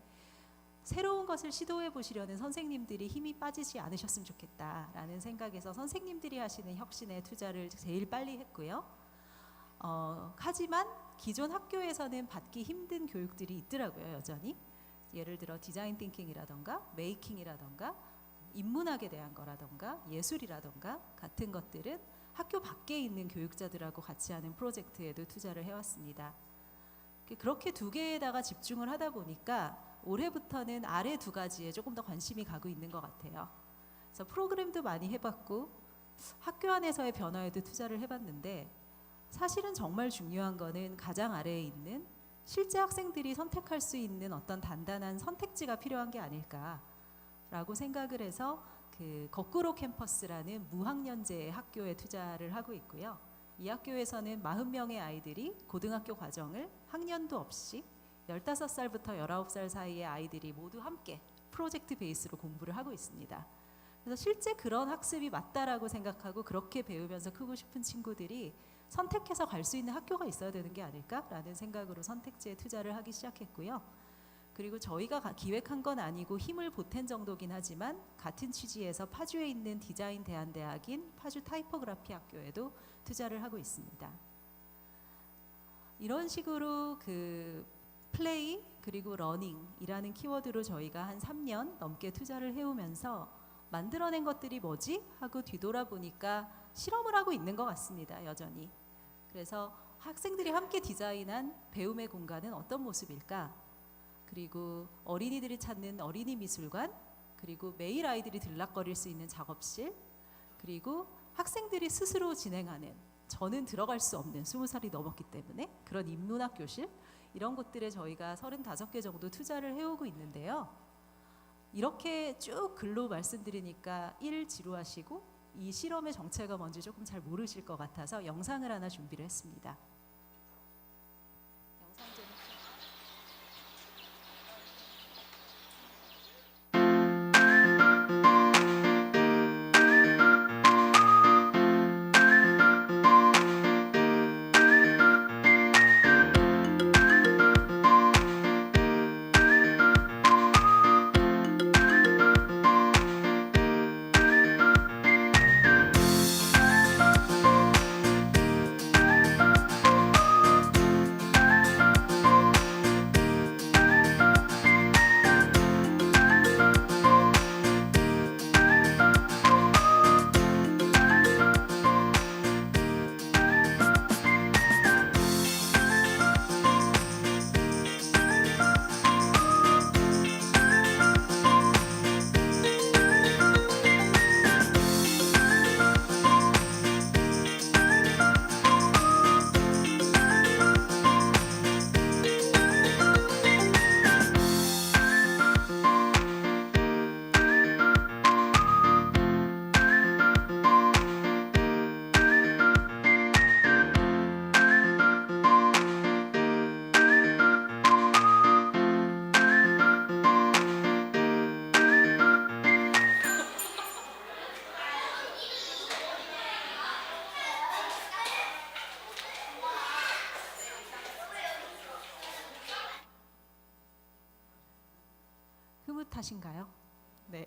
새로운 것을 시도해 보시려는 선생님들이 힘이 빠지지 않으셨으면 좋겠다라는 생각에서 선생님들이 하시는 혁신에 투자를 제일 빨리 했고요. 하지만 기존 학교에서는 받기 힘든 교육들이 있더라고요, 여전히. 예를 들어 디자인 띵킹이라던가 메이킹이라던가 인문학에 대한 거라던가 예술이라던가 같은 것들은 학교 밖에 있는 교육자들하고 같이 하는 프로젝트에도 투자를 해왔습니다. 그렇게 2개에다가 집중을 하다 보니까 올해부터는 아래 2가지에 조금 더 관심이 가고 있는 것 같아요. 그래서 프로그램도 많이 해봤고 학교 안에서의 변화에도 투자를 해봤는데 사실은 정말 중요한 거는 가장 아래에 있는 실제 학생들이 선택할 수 있는 어떤 단단한 선택지가 필요한 게 아닐까라고 생각을 해서 그 거꾸로 캠퍼스라는 무학년제 학교에 투자를 하고 있고요. 이 학교에서는 40명의 아이들이 고등학교 과정을 학년도 없이 15살부터 19살 사이의 아이들이 모두 함께 프로젝트 베이스로 공부를 하고 있습니다. 그래서 실제 그런 학습이 맞다라고 생각하고 그렇게 배우면서 크고 싶은 친구들이 선택해서 갈 수 있는 학교가 있어야 되는 게 아닐까라는 생각으로 선택지에 투자를 하기 시작했고요. 그리고 저희가 기획한 건 아니고 힘을 보탠 정도긴 하지만 같은 취지에서 파주에 있는 디자인 대한대학인 파주 타이포그라피 학교에도 투자를 하고 있습니다. 이런 식으로 그 플레이 그리고 러닝이라는 키워드로 저희가 한 3년 넘게 투자를 해오면서 만들어낸 것들이 뭐지? 하고 뒤돌아보니까 실험을 하고 있는 것 같습니다. 여전히. 그래서 학생들이 함께 디자인한 배움의 공간은 어떤 모습일까? 그리고 어린이들이 찾는 어린이 미술관, 그리고 매일 아이들이 들락거릴 수 있는 작업실, 그리고 학생들이 스스로 진행하는, 저는 들어갈 수 없는 20살이 넘었기 때문에 그런 인문학 교실, 이런 곳들에 저희가 35개 정도 투자를 해오고 있는데요. 이렇게 쭉 글로 말씀드리니까 지루하시고 이 실험의 정체가 뭔지 조금 잘 모르실 것 같아서 영상을 하나 준비를 했습니다. 흐뭇하신가요? 네.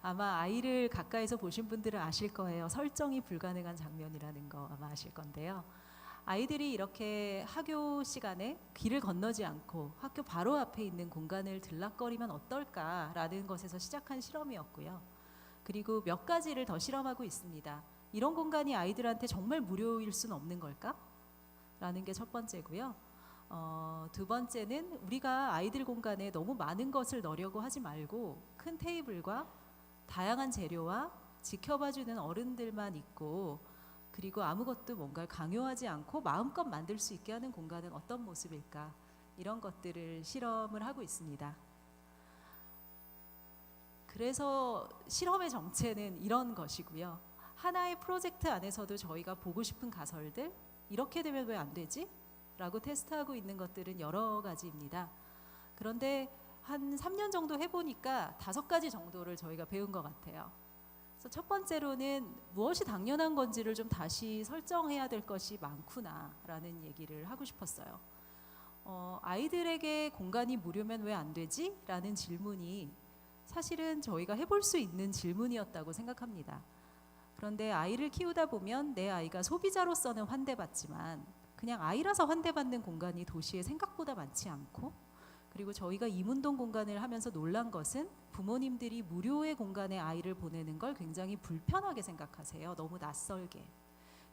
아마 아이를 가까이서 보신 분들은 아실 거예요. 설정이 불가능한 장면이라는 거 아마 아실 건데요. 아이들이 이렇게 학교 시간에 길을 건너지 않고 학교 바로 앞에 있는 공간을 들락거리면 어떨까라는 것에서 시작한 실험이었고요. 그리고 몇 가지를 더 실험하고 있습니다. 이런 공간이 아이들한테 정말 무료일 수는 없는 걸까? 라는 게 첫 번째고요. 두 번째는 우리가 아이들 공간에 너무 많은 것을 넣으려고 하지 말고 큰 테이블과 다양한 재료와 지켜봐주는 어른들만 있고, 그리고 아무것도 뭔가를 강요하지 않고 마음껏 만들 수 있게 하는 공간은 어떤 모습일까? 이런 것들을 실험을 하고 있습니다. 그래서 실험의 정체는 이런 것이고요. 하나의 프로젝트 안에서도 저희가 보고 싶은 가설들, 이렇게 되면 왜 안 되지? 라고 테스트하고 있는 것들은 여러 가지입니다. 그런데 한 3년 정도 해보니까 5가지 정도를 저희가 배운 것 같아요. 그래서 첫 번째로는 무엇이 당연한 건지를 좀 다시 설정해야 될 것이 많구나라는 얘기를 하고 싶었어요. 아이들에게 공간이 무료면 왜 안 되지? 라는 질문이 사실은 저희가 해볼 수 있는 질문이었다고 생각합니다. 그런데 아이를 키우다 보면 내 아이가 소비자로서는 환대받지만 그냥 아이라서 환대받는 공간이 도시에 생각보다 많지 않고, 그리고 저희가 이문동 공간을 하면서 놀란 것은 부모님들이 무료의 공간에 아이를 보내는 걸 굉장히 불편하게 생각하세요. 너무 낯설게.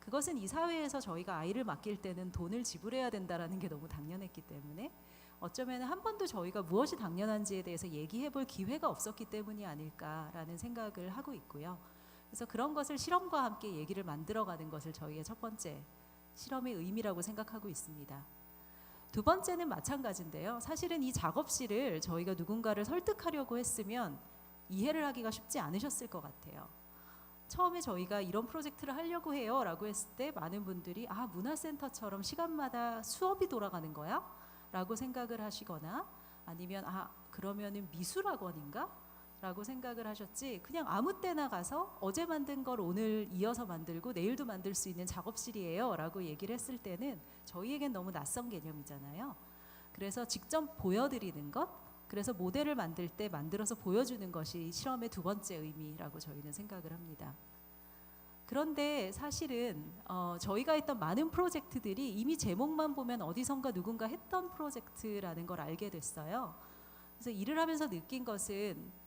그것은 이 사회에서 저희가 아이를 맡길 때는 돈을 지불해야 된다라는 게 너무 당연했기 때문에 어쩌면 한 번도 저희가 무엇이 당연한지에 대해서 얘기해 볼 기회가 없었기 때문이 아닐까라는 생각을 하고 있고요. 그래서 그런 것을 실험과 함께 얘기를 만들어가는 것을 저희의 첫 번째 실험의 의미라고 생각하고 있습니다. 두 번째는 마찬가지인데요. 사실은 이 작업실을 저희가 누군가를 설득하려고 했으면 이해를 하기가 쉽지 않으셨을 것 같아요. 처음에 저희가 이런 프로젝트를 하려고 해요 라고 했을 때 많은 분들이 문화센터처럼 시간마다 수업이 돌아가는 거야? 라고 생각을 하시거나, 아니면 그러면은 미술학원인가? 라고 생각을 하셨지, 그냥 아무 때나 가서 어제 만든 걸 오늘 이어서 만들고 내일도 만들 수 있는 작업실이에요 라고 얘기를 했을 때는 저희에겐 너무 낯선 개념이잖아요. 그래서 직접 보여드리는 것, 그래서 모델을 만들 때 만들어서 보여주는 것이 실험의 두 번째 의미라고 저희는 생각을 합니다. 그런데 사실은 저희가 했던 많은 프로젝트들이 이미 제목만 보면 어디선가 누군가 했던 프로젝트라는 걸 알게 됐어요. 그래서 일을 하면서 느낀 것은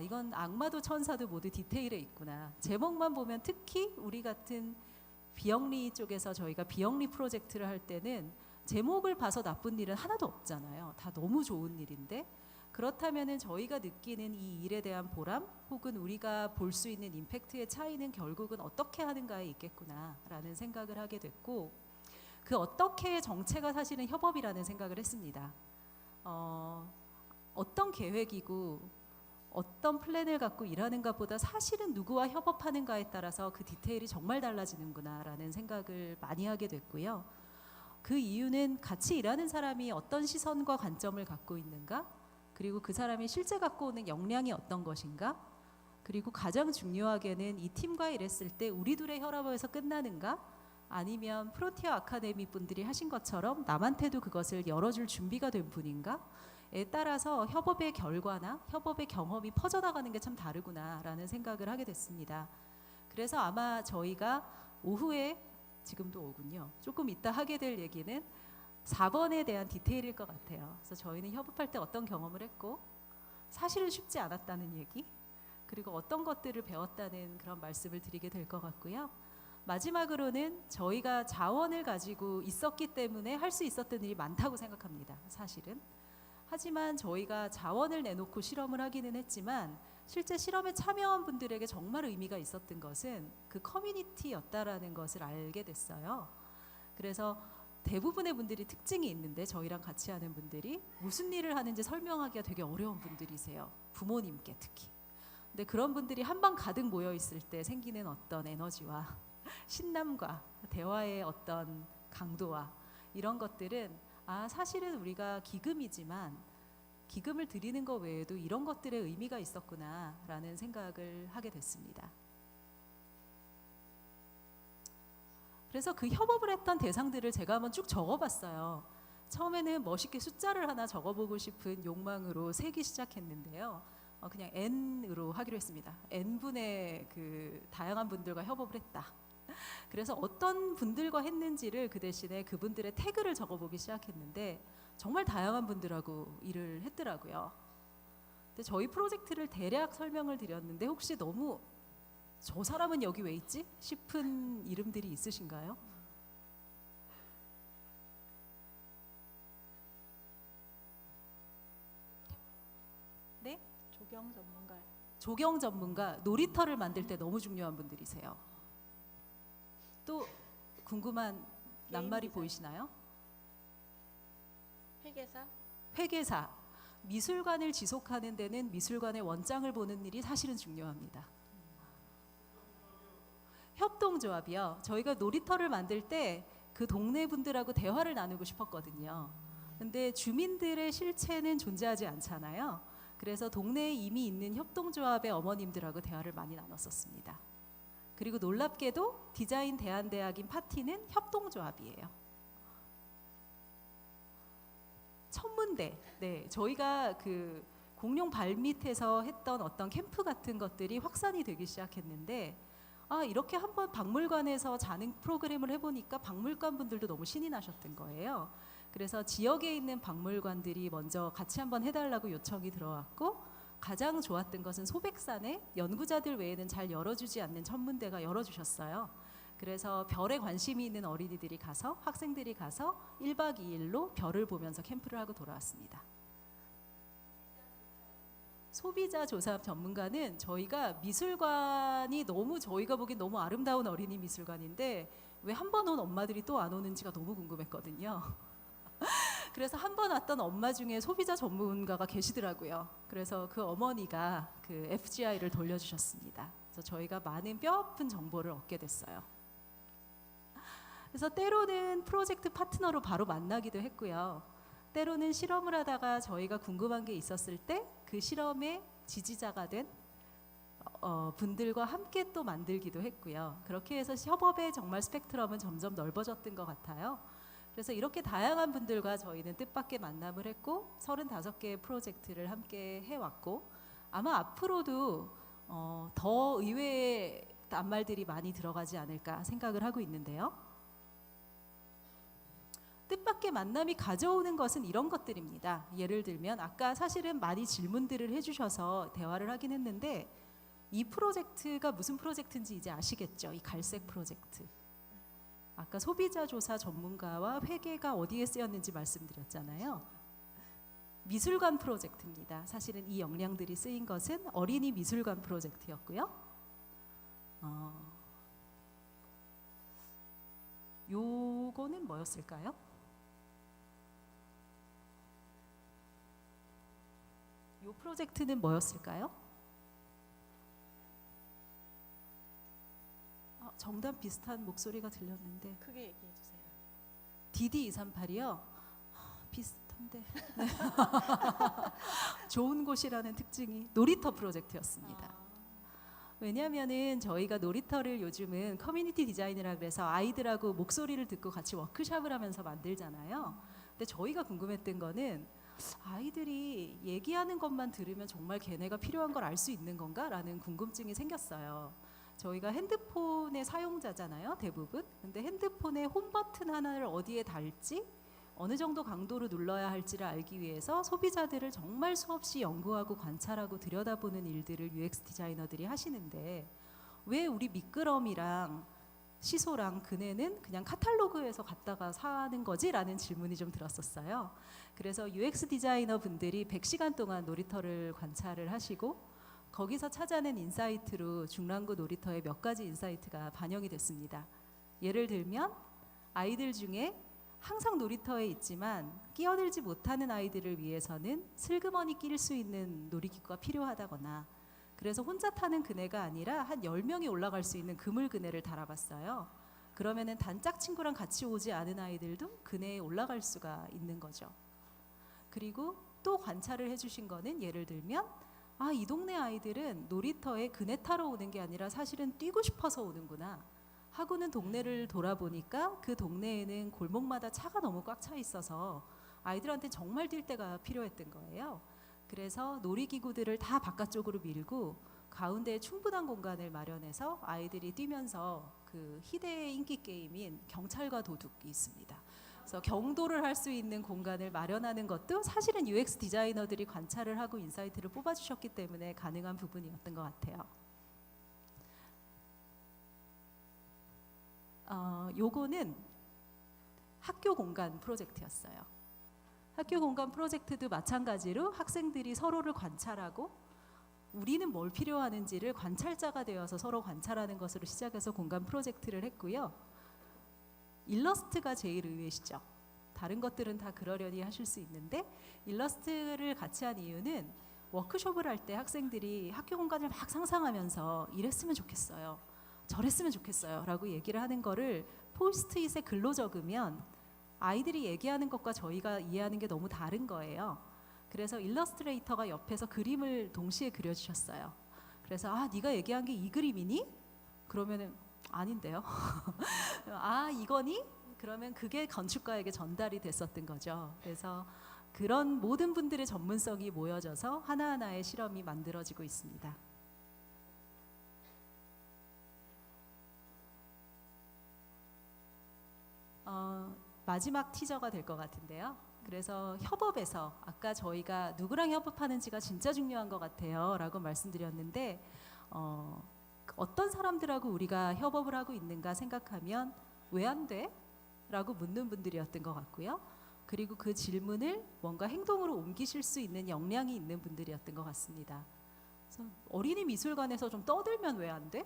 이건 악마도 천사도 모두 디테일에 있구나. 제목만 보면, 특히 우리 같은 비영리 쪽에서 저희가 비영리 프로젝트를 할 때는 제목을 봐서 나쁜 일은 하나도 없잖아요. 다 너무 좋은 일인데 그렇다면은 저희가 느끼는 이 일에 대한 보람 혹은 우리가 볼 수 있는 임팩트의 차이는 결국은 어떻게 하는가에 있겠구나라는 생각을 하게 됐고 그 어떻게의 정체가 사실은 협업이라는 생각을 했습니다. 어떤 계획이고 어떤 플랜을 갖고 일하는가 보다 사실은 누구와 협업하는가에 따라서 그 디테일이 정말 달라지는구나라는 생각을 많이 하게 됐고요. 그 이유는 같이 일하는 사람이 어떤 시선과 관점을 갖고 있는가, 그리고 그 사람이 실제 갖고 오는 역량이 어떤 것인가, 그리고 가장 중요하게는 이 팀과 일했을 때 우리 둘의 혈합에서 끝나는가, 아니면 프론티어 아카데미 분들이 하신 것처럼 남한테도 그것을 열어줄 준비가 된 분인가에 따라서 협업의 결과나 협업의 경험이 퍼져나가는 게 참 다르구나라는 생각을 하게 됐습니다. 그래서 아마 저희가 오후에 지금도 오군요. 조금 이따 하게 될 얘기는 4번에 대한 디테일일 것 같아요. 그래서 저희는 협업할 때 어떤 경험을 했고 사실은 쉽지 않았다는 얘기, 그리고 어떤 것들을 배웠다는 그런 말씀을 드리게 될 것 같고요. 마지막으로는 저희가 자원을 가지고 있었기 때문에 할 수 있었던 일이 많다고 생각합니다. 사실은. 하지만 저희가 자원을 내놓고 실험을 하기는 했지만 실제 실험에 참여한 분들에게 정말 의미가 있었던 것은 그 커뮤니티였다라는 것을 알게 됐어요. 그래서 대부분의 분들이 특징이 있는데 저희랑 같이 하는 분들이 무슨 일을 하는지 설명하기가 되게 어려운 분들이세요. 부모님께 특히. 근데 그런 분들이 한 방 가득 모여 있을 때 생기는 어떤 에너지와 신남과 대화의 어떤 강도와 이런 것들은 사실은 우리가 기금이지만 기금을 드리는 것 외에도 이런 것들의 의미가 있었구나라는 생각을 하게 됐습니다. 그래서 그 협업을 했던 대상들을 제가 한번 쭉 적어봤어요. 처음에는 멋있게 숫자를 하나 적어보고 싶은 욕망으로 세기 시작했는데요. 그냥 N으로 하기로 했습니다. N분의 그 다양한 분들과 협업을 했다. 그래서 어떤 분들과 했는지를 그 대신에 그분들의 태그를 적어보기 시작했는데 정말 다양한 분들하고 일을 했더라고요. 근데 저희 프로젝트를 대략 설명을 드렸는데 혹시 너무 저 사람은 여기 왜 있지? 싶은 이름들이 있으신가요? 네? 조경 전문가. 조경 전문가, 놀이터를 만들 때 너무 중요한 분들이세요. 또 궁금한 낱말이 보이시나요? 회계사. 회계사, 미술관을 지속하는 데는 미술관의 원장을 보는 일이 사실은 중요합니다. 협동조합이요. 저희가 놀이터를 만들 때 그 동네 분들하고 대화를 나누고 싶었거든요. 근데 주민들의 실체는 존재하지 않잖아요. 그래서 동네에 이미 있는 협동조합의 어머님들하고 대화를 많이 나눴었습니다. 그리고 놀랍게도 디자인 대한대학인 파티는 협동조합이에요. 천문대, 네, 저희가 그 공룡 발밑에서 했던 어떤 캠프 같은 것들이 확산이 되기 시작했는데 이렇게 한번 박물관에서 자능 프로그램을 해보니까 박물관 분들도 너무 신이 나셨던 거예요. 그래서 지역에 있는 박물관들이 먼저 같이 한번 해달라고 요청이 들어왔고 가장 좋았던 것은 소백산에 연구자들 외에는 잘 열어주지 않는 천문대가 열어주셨어요. 그래서 별에 관심이 있는 어린이들이 가서 학생들이 가서 1박 2일로 별을 보면서 캠프를 하고 돌아왔습니다. 소비자 조사 전문가는 저희가 미술관이 너무 저희가 보기엔 너무 아름다운 어린이 미술관인데 왜 한 번 온 엄마들이 또 안 오는지가 너무 궁금했거든요. 그래서 한 번 왔던 엄마 중에 소비자 전문가가 계시더라고요. 그래서 그 어머니가 그 FGI를 돌려주셨습니다. 그래서 저희가 많은 뼈아픈 정보를 얻게 됐어요. 그래서 때로는 프로젝트 파트너로 바로 만나기도 했고요. 때로는 실험을 하다가 저희가 궁금한 게 있었을 때 그 실험의 지지자가 된 분들과 함께 또 만들기도 했고요. 그렇게 해서 협업의 정말 스펙트럼은 점점 넓어졌던 것 같아요. 그래서 이렇게 다양한 분들과 저희는 뜻밖의 만남을 했고 35개의 프로젝트를 함께 해왔고 아마 앞으로도 더 의외의 낱말들이 많이 들어가지 않을까 생각을 하고 있는데요. 뜻밖의 만남이 가져오는 것은 이런 것들입니다. 예를 들면 아까 사실은 많이 질문들을 해주셔서 대화를 하긴 했는데 이 프로젝트가 무슨 프로젝트인지 이제 아시겠죠? 이 갈색 프로젝트. 아까 소비자 조사 전문가와 회계가 어디에 쓰였는지 말씀드렸잖아요. 미술관 프로젝트입니다. 사실은 이 역량들이 쓰인 것은 어린이 미술관 프로젝트였고요. 요거는 뭐였을까요? 요 프로젝트는 뭐였을까요? 정답 비슷한 목소리가 들렸는데 크게 얘기해 주세요. DD238이요. 비슷한데 네. 좋은 곳이라는 특징이 놀이터 프로젝트였습니다. 왜냐하면은 저희가 놀이터를 요즘은 커뮤니티 디자인이라 그래서 아이들하고 목소리를 듣고 같이 워크숍을 하면서 만들잖아요. 근데 저희가 궁금했던 거는 아이들이 얘기하는 것만 들으면 정말 걔네가 필요한 걸 알 수 있는 건가라는 궁금증이 생겼어요. 저희가 핸드폰의 사용자잖아요, 대부분. 근데 핸드폰의 홈 버튼 하나를 어디에 달지, 어느 정도 강도로 눌러야 할지를 알기 위해서 소비자들을 정말 수없이 연구하고 관찰하고 들여다보는 일들을 UX 디자이너들이 하시는데 왜 우리 미끄럼이랑 시소랑 그네는 그냥 카탈로그에서 갖다가 사는 거지? 라는 질문이 좀 들었었어요. 그래서 UX 디자이너 분들이 100시간 동안 놀이터를 관찰을 하시고 거기서 찾아낸 인사이트로 중랑구 놀이터의 몇 가지 인사이트가 반영이 됐습니다. 예를 들면 아이들 중에 항상 놀이터에 있지만 끼어들지 못하는 아이들을 위해서는 슬그머니 낄 수 있는 놀이기구가 필요하다거나, 그래서 혼자 타는 그네가 아니라 한 10명이 올라갈 수 있는 그물 그네를 달아봤어요. 그러면은 단짝 친구랑 같이 오지 않은 아이들도 그네에 올라갈 수가 있는 거죠. 그리고 또 관찰을 해주신 거는 예를 들면 이 동네 아이들은 놀이터에 그네 타러 오는 게 아니라 사실은 뛰고 싶어서 오는구나 하고는 동네를 돌아보니까 그 동네에는 골목마다 차가 너무 꽉 차 있어서 아이들한테 정말 뛸 때가 필요했던 거예요. 그래서 놀이기구들을 다 바깥쪽으로 밀고 가운데에 충분한 공간을 마련해서 아이들이 뛰면서 그 희대의 인기 게임인 경찰과 도둑이 있습니다. 그래서 경도를 할 수 있는 공간을 마련하는 것도 사실은 UX 디자이너들이 관찰을 하고 인사이트를 뽑아주셨기 때문에 가능한 부분이었던 것 같아요. 요거는 학교 공간 프로젝트였어요. 학교 공간 프로젝트도 마찬가지로 학생들이 서로를 관찰하고 우리는 뭘 필요하는지를 관찰자가 되어서 서로 관찰하는 것으로 시작해서 공간 프로젝트를 했고요. 일러스트가 제일 의외시죠. 다른 것들은 다 그러려니 하실 수 있는데 일러스트를 같이 한 이유는 워크숍을 할 때 학생들이 학교 공간을 막 상상하면서 이랬으면 좋겠어요, 저랬으면 좋겠어요 라고 얘기를 하는 거를 포스트잇에 글로 적으면 아이들이 얘기하는 것과 저희가 이해하는 게 너무 다른 거예요. 그래서 일러스트레이터가 옆에서 그림을 동시에 그려주셨어요. 그래서 네가 얘기한 게 이 그림이니? 그러면은 아닌데요. 이거니? 그러면 그게 건축가에게 전달이 됐었던 거죠. 그래서 그런 모든 분들의 전문성이 모여져서 하나하나의 실험이 만들어지고 있습니다. 마지막 티저가 될 것 같은데요. 그래서 협업에서 아까 저희가 누구랑 협업하는지가 진짜 중요한 것 같아요 라고 말씀드렸는데 어떤 사람들하고 우리가 협업을 하고 있는가 생각하면 왜 안 돼? 라고 묻는 분들이었던 것 같고요. 그리고 그 질문을 뭔가 행동으로 옮기실 수 있는 역량이 있는 분들이었던 것 같습니다. 그래서 어린이 미술관에서 좀 떠들면 왜 안 돼?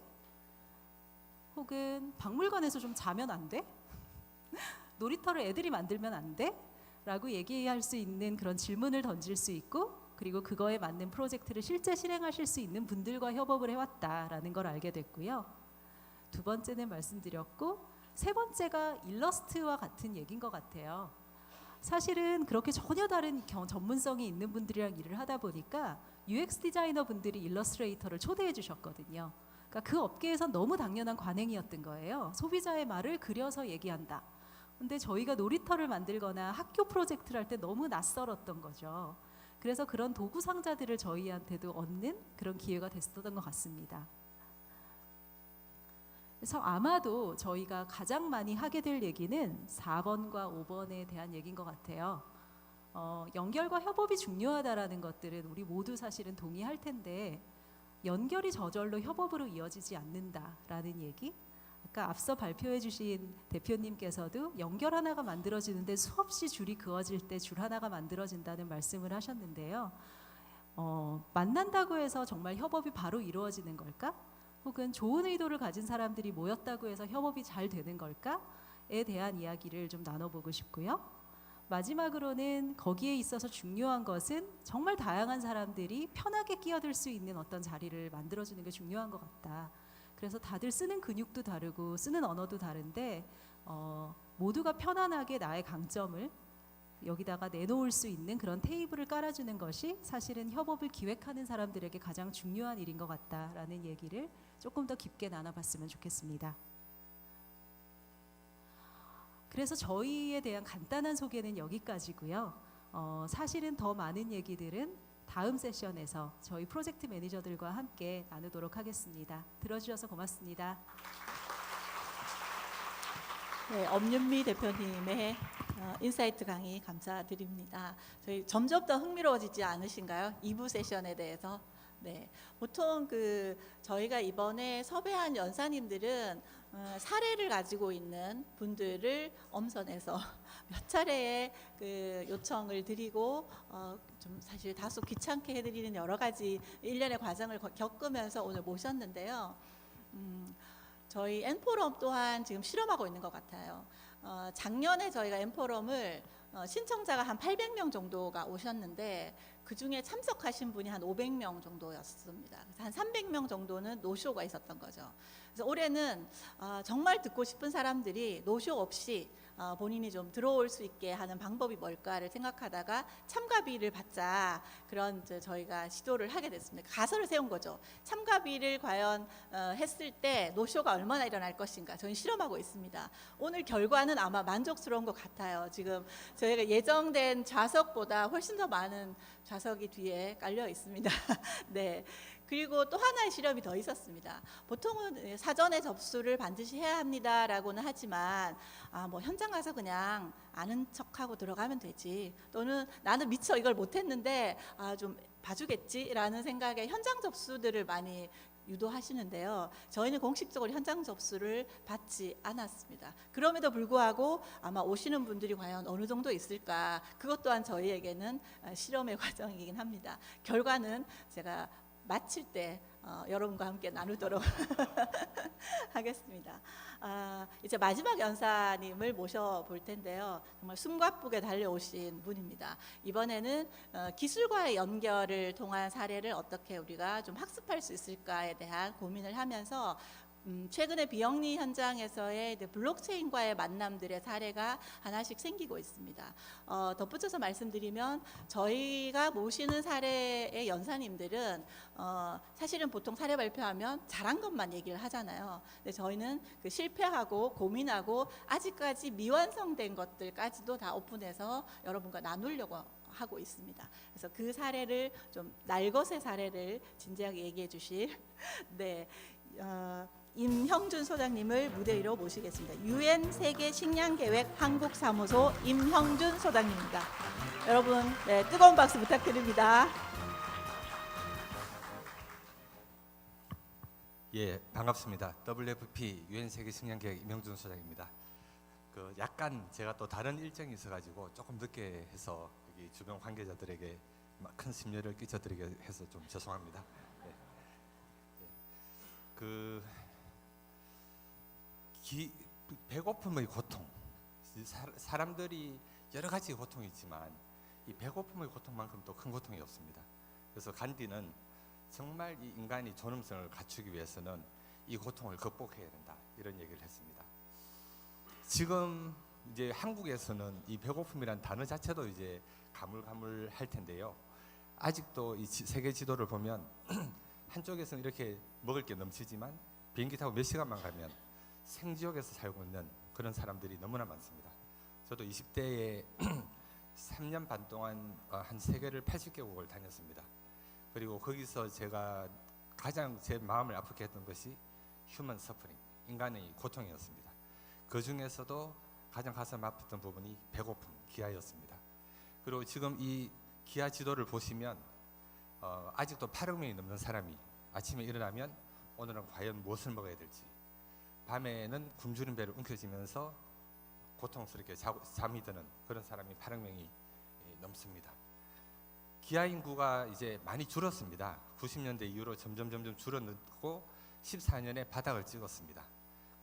혹은 박물관에서 좀 자면 안 돼? 놀이터를 애들이 만들면 안 돼? 라고 얘기할 수 있는 그런 질문을 던질 수 있고, 그리고 그거에 맞는 프로젝트를 실제 실행하실 수 있는 분들과 협업을 해왔다라는 걸 알게 됐고요. 두 번째는 말씀드렸고, 세 번째가 일러스트와 같은 얘기인 것 같아요. 사실은 그렇게 전혀 다른 전문성이 있는 분들이랑 일을 하다 보니까 UX 디자이너 분들이 일러스트레이터를 초대해 주셨거든요. 그러니까 그 업계에선 너무 당연한 관행이었던 거예요. 소비자의 말을 그려서 얘기한다. 근데 저희가 놀이터를 만들거나 학교 프로젝트를 할 때 너무 낯설었던 거죠. 그래서 그런 도구 상자들을 저희한테도 얻는 그런 기회가 됐었던 것 같습니다. 그래서 아마도 저희가 가장 많이 하게 될 얘기는 4번과 5번에 대한 얘기인 것 같아요. 연결과 협업이 중요하다라는 것들은 우리 모두 사실은 동의할 텐데 연결이 저절로 협업으로 이어지지 않는다라는 얘기, 아까 앞서 발표해 주신 대표님께서도 연결 하나가 만들어지는데 수없이 줄이 그어질 때 줄 하나가 만들어진다는 말씀을 하셨는데요. 만난다고 해서 정말 협업이 바로 이루어지는 걸까? 혹은 좋은 의도를 가진 사람들이 모였다고 해서 협업이 잘 되는 걸까?에 대한 이야기를 좀 나눠보고 싶고요. 마지막으로는 거기에 있어서 중요한 것은 정말 다양한 사람들이 편하게 끼어들 수 있는 어떤 자리를 만들어주는 게 중요한 것 같다. 그래서 다들 쓰는 근육도 다르고 쓰는 언어도 다른데 모두가 편안하게 나의 강점을 여기다가 내놓을 수 있는 그런 테이블을 깔아주는 것이 사실은 협업을 기획하는 사람들에게 가장 중요한 일인 것 같다라는 얘기를 조금 더 깊게 나눠봤으면 좋겠습니다. 그래서 저희에 대한 간단한 소개는 여기까지고요. 사실은 더 많은 얘기들은 다음 세션에서 저희 프로젝트 매니저들과 함께 나누도록 하겠습니다. 들어주셔서 고맙습니다. 네, 엄윤미 대표님의 인사이트 강의 감사드립니다. 저희 점점 더 흥미로워지지 않으신가요? 2부 세션에 대해서. 네, 보통 저희가 이번에 섭외한 연사님들은 사례를 가지고 있는 분들을 엄선해서 몇 차례의 요청을 드리고 좀 사실 다소 귀찮게 해드리는 여러 가지 일련의 과정을 겪으면서 오늘 모셨는데요. 저희 N포럼 또한 지금 실험하고 있는 것 같아요. 작년에 저희가 N포럼을 신청자가 한 800명 정도가 오셨는데 그 중에 참석하신 분이 한 500명 정도였습니다. 그래서 한 300명 정도는 노쇼가 있었던 거죠. 그래서 올해는 정말 듣고 싶은 사람들이 노쇼 없이 본인이 좀 들어올 수 있게 하는 방법이 뭘까를 생각하다가 참가비를 받자 그런 저희가 시도를 하게 됐습니다. 가설을 세운 거죠. 참가비를 과연 했을 때 노쇼가 얼마나 일어날 것인가 저희는 실험하고 있습니다. 오늘 결과는 아마 만족스러운 것 같아요. 지금 저희가 예정된 좌석보다 훨씬 더 많은 좌석이 뒤에 깔려 있습니다. 네. 그리고 또 하나의 실험이 더 있었습니다. 보통은 사전에 접수를 반드시 해야 합니다라고는 하지만 뭐 현장 가서 그냥 아는 척하고 들어가면 되지. 또는 나는 미처 이걸 못했는데 좀 봐주겠지라는 생각에 현장 접수들을 많이 유도하시는데요. 저희는 공식적으로 현장 접수를 받지 않았습니다. 그럼에도 불구하고 아마 오시는 분들이 과연 어느 정도 있을까? 그것 또한 저희에게는 실험의 과정이긴 합니다. 결과는 제가 마칠 때 여러분과 함께 나누도록 하겠습니다. 이제 마지막 연사님을 모셔볼 텐데요. 정말 숨가쁘게 달려오신 분입니다. 이번에는 기술과의 연결을 통한 사례를 어떻게 우리가 좀 학습할 수 있을까에 대한 고민을 하면서 최근에 비영리 현장에서의 블록체인과의 만남들의 사례가 하나씩 생기고 있습니다. 덧붙여서 말씀드리면 저희가 모시는 사례의 연사님들은 사실은 보통 사례 발표하면 잘한 것만 얘기를 하잖아요. 근데 저희는 실패하고 고민하고 아직까지 미완성된 것들까지도 다 오픈해서 여러분과 나누려고 하고 있습니다. 그래서 그 사례를 좀 날것의 사례를 진지하게 얘기해 주실 네. 임형준 소장님을 무대 위로 모시겠습니다. UN 세계 식량 계획 한국 사무소 임형준 소장님입니다. 여러분 뜨거운 박수 부탁드립니다. 예, 반갑습니다. WFP UN 세계 식량 계획 임형준 소장입니다. 약간 제가 또 다른 일정이 있어가지고 조금 늦게 해서 여기 주변 관계자들에게 큰 심려를 끼쳐드리게 해서 좀 죄송합니다. 배고픔의 고통, 사람들이 여러 가지 고통이 있지만 이 배고픔의 고통만큼 또 큰 고통이 없습니다. 그래서 간디는 정말 이 인간이 존엄성을 갖추기 위해서는 이 고통을 극복해야 된다 이런 얘기를 했습니다. 지금 이제 한국에서는 이 배고픔이란 단어 자체도 이제 가물가물할 텐데요. 아직도 이 세계 지도를 보면 한쪽에서는 이렇게 먹을 게 넘치지만 비행기 타고 몇 시간만 가면 생지옥에서 살고 있는 그런 사람들이 너무나 많습니다. 저도 20대에 3년 반 동안 한 세계를 80개국을 다녔습니다. 그리고 거기서 제가 가장 제 마음을 아프게 했던 것이 휴먼 서퍼링, 인간의 고통이었습니다. 그 중에서도 가장 가슴 아팠던 부분이 배고픔, 기아였습니다. 그리고 지금 이 기아 지도를 보시면 아직도 8억 명이 넘는 사람이 아침에 일어나면 오늘은 과연 무엇을 먹어야 될지 밤에는 굶주린 배로 움켜쥐면서 고통스럽게 잠이 드는 그런 사람이 8억 명이 넘습니다. 기아 인구가 이제 많이 줄었습니다. 90년대 이후로 점점 줄어들고 14년에 바닥을 찍었습니다.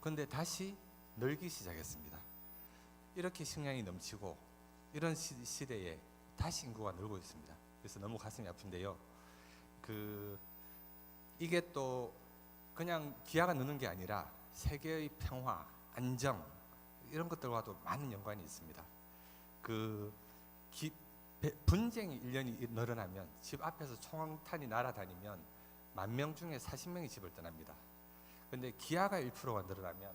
그런데 다시 늘기 시작했습니다. 이렇게 식량이 넘치고 이런 시대에 다시 인구가 늘고 있습니다. 그래서 너무 가슴이 아픈데요. 이게 또 그냥 기아가 느는 게 아니라 세계의 평화, 안정 이런 것들과도 많은 연관이 있습니다. 분쟁이 1년이 늘어나면 집 앞에서 총탄이 날아다니면 10,000명 중에 40명이 집을 떠납니다. 그런데 기아가 1%가 늘어나면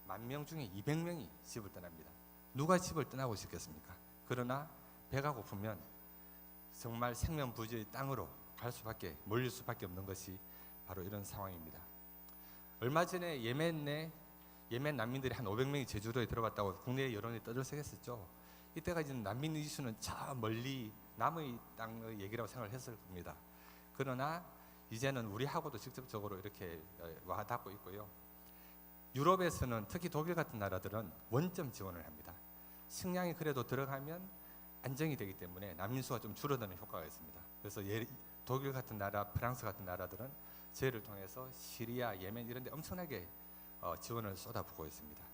10,000명 중에 200명이 집을 떠납니다. 누가 집을 떠나고 싶겠습니까? 그러나 배가 고프면 정말 생명부지의 땅으로 몰릴 수밖에 없는 것이 바로 이런 상황입니다. 얼마 전에 예멘 난민들이 한 500명이 제주도에 들어갔다고 국내 여론이 떠들썩했었죠. 이때까지는 난민 이슈는 저 멀리 남의 땅의 얘기라고 생각을 했을 겁니다. 그러나 이제는 우리하고도 직접적으로 이렇게 와닿고 있고요. 유럽에서는 특히 독일 같은 나라들은 원점 지원을 합니다. 식량이 그래도 들어가면 안정이 되기 때문에 난민 수가 좀 줄어드는 효과가 있습니다. 그래서 독일 같은 나라, 프랑스 같은 나라들은 저희를 통해서 시리아, 예멘 이런 데 엄청나게 지원을 쏟아부고 있습니다.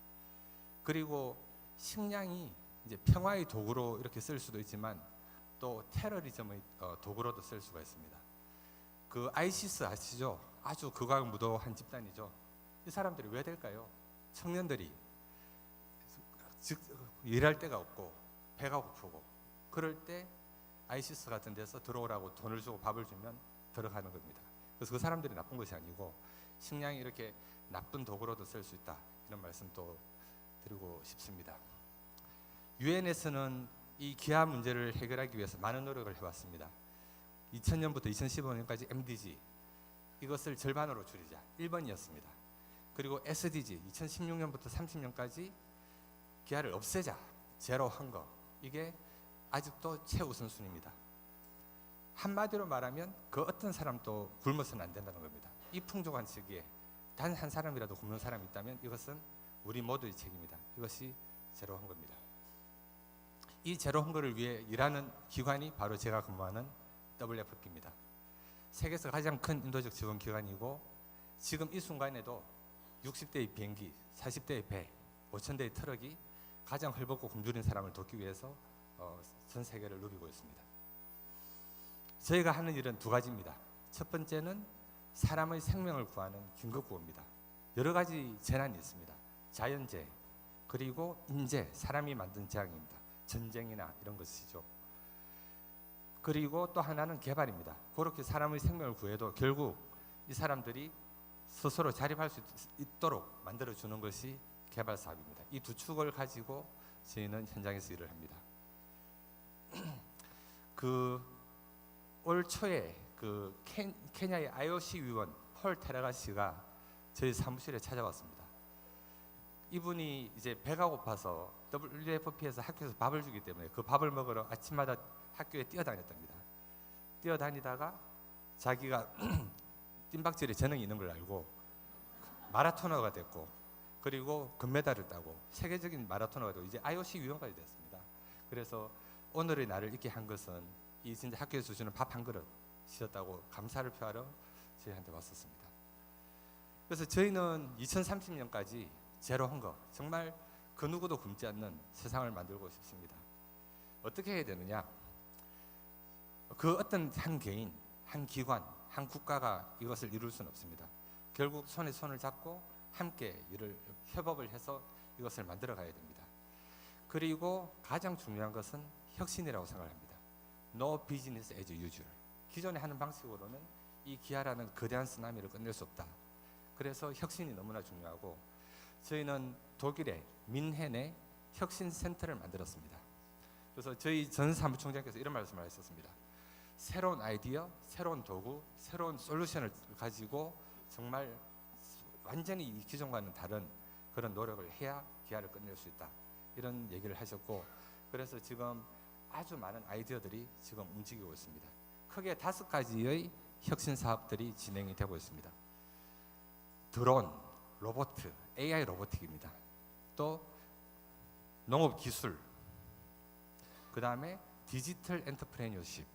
그리고 식량이 이제 평화의 도구로 이렇게 쓸 수도 있지만 또 테러리즘의 도구로도 쓸 수가 있습니다. 아이시스 아시죠? 아주 극악무도한 집단이죠. 이 사람들이 왜 될까요? 청년들이 일할 데가 없고 배가 고프고 그럴 때 아이시스 같은 데서 들어오라고 돈을 주고 밥을 주면 들어가는 겁니다. 그래서 그 사람들이 나쁜 것이 아니고 식량이 이렇게 나쁜 도구로도 쓸 수 있다, 이런 말씀도 드리고 싶습니다. 유엔에서는 이 기아 문제를 해결하기 위해서 많은 노력을 해왔습니다. 2000년부터 2015년까지 MDG 이것을 절반으로 줄이자 1번이었습니다. 그리고 SDG 2016년부터 30년까지 기아를 없애자 제로 헝거, 이게 아직도 최우선순위입니다. 한마디로 말하면 그 어떤 사람도 굶어서는 안 된다는 겁니다. 이 풍족한 시기에 단 한 사람이라도 굶는 사람이 있다면 이것은 우리 모두의 책임이다. 이것이 제로 헝거입니다. 이 제로 헝거를 위해 일하는 기관이 바로 제가 근무하는 WFP입니다. 세계에서 가장 큰 인도적 지원 기관이고 지금 이 순간에도 60대의 비행기, 40대의 배, 5,000대의 트럭이 가장 헐벗고 굶주린 사람을 돕기 위해서 전 세계를 누비고 있습니다. 저희가 하는 일은 두 가지입니다. 첫 번째는 사람의 생명을 구하는 긴급구호입니다. 여러 가지 재난이 있습니다. 자연재해, 그리고 인재, 사람이 만든 재앙입니다. 전쟁이나 이런 것이죠. 그리고 또 하나는 개발입니다. 그렇게 사람의 생명을 구해도 결국 이 사람들이 스스로 자립할 수 있도록 만들어주는 것이 개발 사업입니다. 이 두 축을 가지고 저희는 현장에서 일을 합니다. 올 초에 케냐의 IOC 위원 폴 테라가 씨가 저희 사무실에 찾아왔습니다. 이분이 이제 배가 고파서 WFP에서 학교에서 밥을 주기 때문에 그 밥을 먹으러 아침마다 학교에 뛰어다녔답니다. 뛰어다니다가 자기가 뜀박질에 재능이 있는 걸 알고 마라토너가 됐고, 그리고 금메달을 따고 세계적인 마라토너가 되고 이제 IOC 위원까지 됐습니다. 그래서 오늘의 나를 있게 한 것은 이 진짜 학교에서 주는 밥 한 그릇이었다고 감사를 표하러 저희한테 왔었습니다. 그래서 저희는 2030년까지 제로 헝거, 정말 그 누구도 굶지 않는 세상을 만들고 싶습니다. 어떻게 해야 되느냐? 그 어떤 한 개인, 한 기관, 한 국가가 이것을 이룰 수는 없습니다. 결국 손에 손을 잡고 함께 협업을 해서 이것을 만들어 가야 됩니다. 그리고 가장 중요한 것은 혁신이라고 생각합니다. No business as usual. 기존에 하는 방식으로는 이 기아라는 거대한 쓰나미를 끝낼 수 없다. 그래서 혁신이 너무나 중요하고 저희는 독일의 민헨에 혁신센터를 만들었습니다. 그래서 저희 전 사무총장께서 이런 말씀을 하셨습니다. 새로운 아이디어, 새로운 도구, 새로운 솔루션을 가지고 정말 완전히 이 기존과는 다른 그런 노력을 해야 기아를 끝낼 수 있다, 이런 얘기를 하셨고, 그래서 지금 아주 많은 아이디어들이 지금 움직이고 있습니다. 크게 5가지의 혁신 사업들이 진행이 되고 있습니다. 드론, 로봇, AI 로보틱입니다. 또 농업 기술, 그 다음에 디지털 엔터프레뉴어십,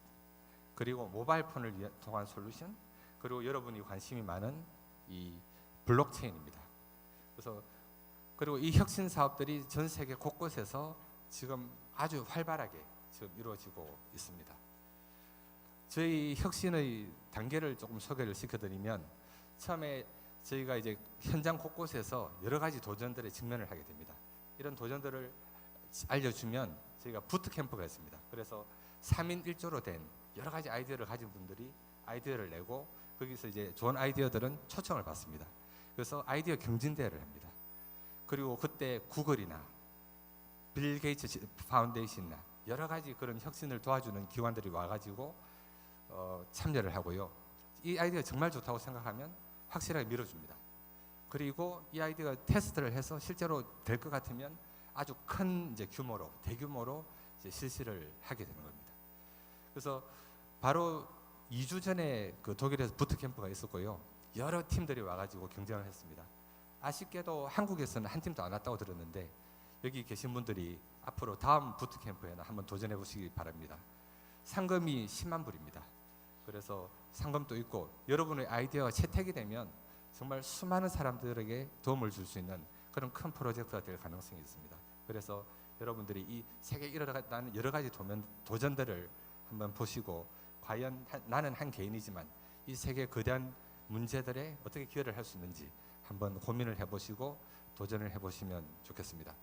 그리고 모바일 폰을 통한 솔루션, 그리고 여러분이 관심이 많은 이 블록체인입니다. 그래서 그리고 이 혁신 사업들이 전 세계 곳곳에서 지금 아주 활발하게 지금 이루어지고 있습니다. 저희 혁신의 단계를 조금 소개를 시켜드리면, 처음에 저희가 이제 현장 곳곳에서 여러 가지 도전들에 직면을 하게 됩니다. 이런 도전들을 알려주면 저희가 부트캠프가 있습니다. 그래서 3인 1조로 된 여러 가지 아이디어를 가진 분들이 아이디어를 내고, 거기서 이제 좋은 아이디어들은 초청을 받습니다. 그래서 아이디어 경진대회를 합니다. 그리고 그때 구글이나 빌 게이츠 파운데이션이나 여러 가지 그런 혁신을 도와주는 기관들이 와가지고 참여를 하고요. 이 아이디어 정말 좋다고 생각하면 확실하게 밀어줍니다. 그리고 이 아이디어가 테스트를 해서 실제로 될 것 같으면 아주 큰 이제 규모로, 대규모로 이제 실시를 하게 되는 겁니다. 그래서 바로 2주 전에 그 독일에서 부트캠프가 있었고요. 여러 팀들이 와가지고 경쟁을 했습니다. 아쉽게도 한국에서는 한 팀도 안 왔다고 들었는데, 여기 계신 분들이 앞으로 다음 부트캠프에는 한번 도전해 보시기 바랍니다. 상금이 10만 불입니다. 그래서 상금도 있고, 여러분의 아이디어가 채택이 되면 정말 수많은 사람들에게 도움을 줄 수 있는 그런 큰 프로젝트가 될 가능성이 있습니다. 그래서 여러분들이 이 세계에 일어나는 여러 가지 도전들을 한번 보시고, 과연 나는 한 개인이지만 이 세계 거대한 문제들에 어떻게 기여를 할 수 있는지 한번 고민을 해보시고 도전을 해보시면 좋겠습니다.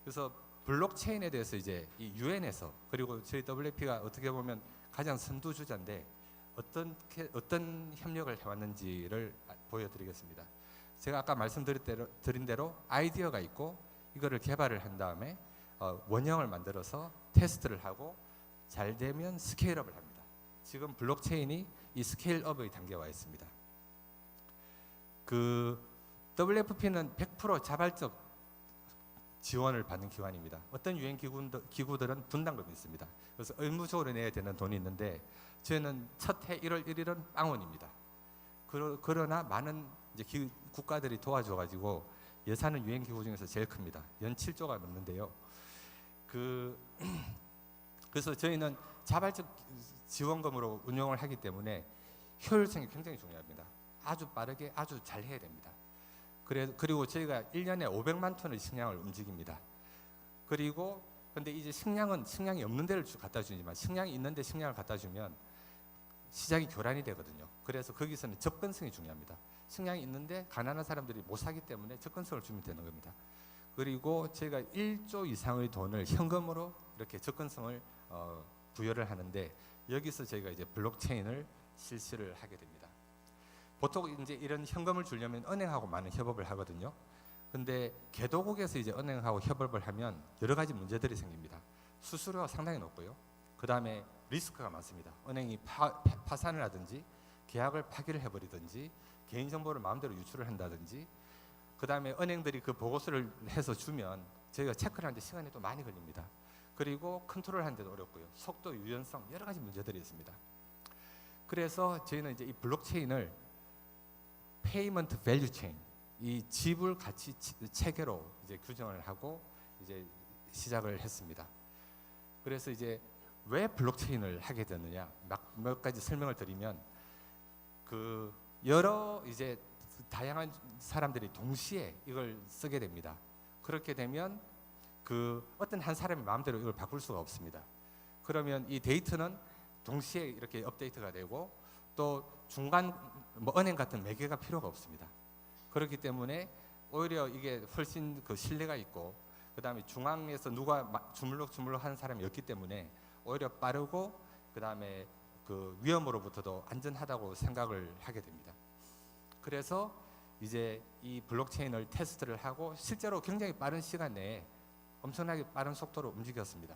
그래서 블록체인에 대해서 이제 이 유엔에서, 그리고 저희 WFP가 어떻게 보면 가장 선두주자인데 어떤 협력을 해왔는지를 보여드리겠습니다. 제가 아까 말씀드린 대로 아이디어가 있고, 이거를 개발을 한 다음에 원형을 만들어서 테스트를 하고 잘 되면 스케일업을 합니다. 지금 블록체인이 이 스케일업의 단계에 와 있습니다. 그 WFP는 100% 자발적 지원을 받는 기관입니다. 어떤 유엔 기구들은 분담금이 있습니다. 그래서 의무적으로 내야 되는 돈이 있는데, 저희는 첫 해 1월 1일은 빵원입니다. 그러나 많은 이제 국가들이 도와줘가지고 예산은 유엔 기구 중에서 제일 큽니다. 연 7조가 넘는데요. 그래서 저희는 자발적 지원금으로 운영을 하기 때문에 효율성이 굉장히 중요합니다. 아주 빠르게 아주 잘 해야 됩니다. 그리고 저희가 1년에 500만 톤의 식량을 움직입니다. 그리고 근데 이제 식량이 없는 데를 갖다 주지만, 식량이 있는데 식량을 갖다 주면 시장이 교란이 되거든요. 그래서 거기서는 접근성이 중요합니다. 식량이 있는데 가난한 사람들이 못 사기 때문에 접근성을 주면 되는 겁니다. 그리고 저희가 1조 이상의 돈을 현금으로 이렇게 접근성을 부여를 하는데, 여기서 저희가 이제 블록체인을 실시를 하게 됩니다. 보통 이제 이런 현금을 주려면 은행하고 많은 협업을 하거든요. 근데 개도국에서 이제 은행하고 협업을 하면 여러 가지 문제들이 생깁니다. 수수료가 상당히 높고요. 그 다음에 리스크가 많습니다. 은행이 파산을 하든지 계약을 파기를 해버리든지 개인정보를 마음대로 유출을 한다든지, 그 다음에 은행들이 그 보고서를 해서 주면 저희가 체크를 하는데 시간이 또 많이 걸립니다. 그리고 컨트롤 하는데도 어렵고요. 속도, 유연성, 여러 가지 문제들이 있습니다. 그래서 저희는 이제 이 블록체인을 페이먼트 밸류 체인, 이 지불 가치 체계로 이제 규정을 하고 이제 시작을 했습니다. 그래서 이제 왜 블록체인을 하게 됐느냐, 몇 가지 설명을 드리면, 그 여러 이제 다양한 사람들이 동시에 이걸 쓰게 됩니다. 그렇게 되면 그 어떤 한 사람의 마음대로 이걸 바꿀 수가 없습니다. 그러면 이 데이터는 동시에 이렇게 업데이트가 되고, 또 중간 은행 같은 매개가 필요가 없습니다. 그렇기 때문에 오히려 이게 훨씬 그 신뢰가 있고, 그 다음에 중앙에서 누가 주물럭주물럭 하는 사람이 없기 때문에 오히려 빠르고, 그 다음에 그 위험으로부터도 안전하다고 생각을 하게 됩니다. 그래서 이제 이 블록체인을 테스트를 하고 실제로 굉장히 빠른 시간 내에 엄청나게 빠른 속도로 움직였습니다.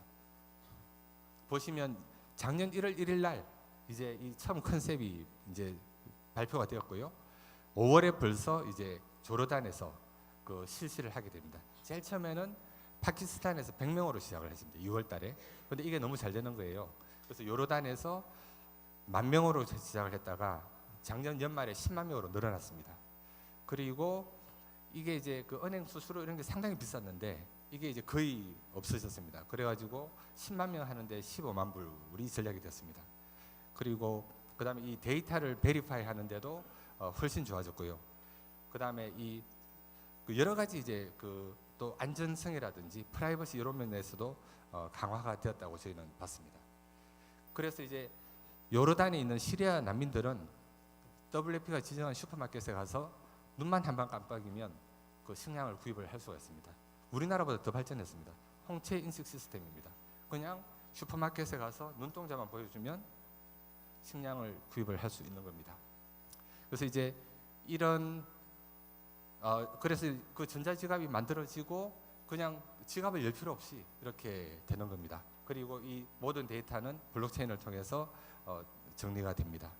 보시면 작년 1월 1일 날 이제 이 처음 컨셉이 이제 발표가 되었고요. 5월에 벌써 이제 조르단에서 그 실시를 하게 됩니다. 제일 처음에는 파키스탄에서 100명으로 시작을 했습니다. 6월 달에. 근데 이게 너무 잘 되는 거예요. 그래서 요르단에서 10,000명으로 시작을 했다가 작년 연말에 10만 명으로 늘어났습니다. 그리고 이게 이제 그 은행 수수료 이런 게 상당히 비쌌는데 이게 이제 거의 없어졌습니다. 그래가지고 10만 명 하는데 15만 불이 전략이 됐습니다. 그리고 그다음에 이 데이터를 베리파이 하는데도 훨씬 좋아졌고요. 그다음에 그 여러 가지 이제 그 또 안전성이라든지 프라이버시 이런 면에서도 강화가 되었다고 저희는 봤습니다. 그래서 이제 요르단에 있는 시리아 난민들은 WFP가 지정한 슈퍼마켓에 가서 눈만 한 번 깜빡이면 그 식량을 구입을 할 수가 있습니다. 우리나라보다 더 발전했습니다. 홍채 인식 시스템입니다. 그냥 슈퍼마켓에 가서 눈동자만 보여주면 식량을 구입을 할 수 있는 겁니다. 그래서 이제 이런 그래서 그 전자지갑이 만들어지고 그냥 지갑을 열 필요 없이 이렇게 되는 겁니다. 그리고 이 모든 데이터는 블록체인을 통해서 정리가 됩니다.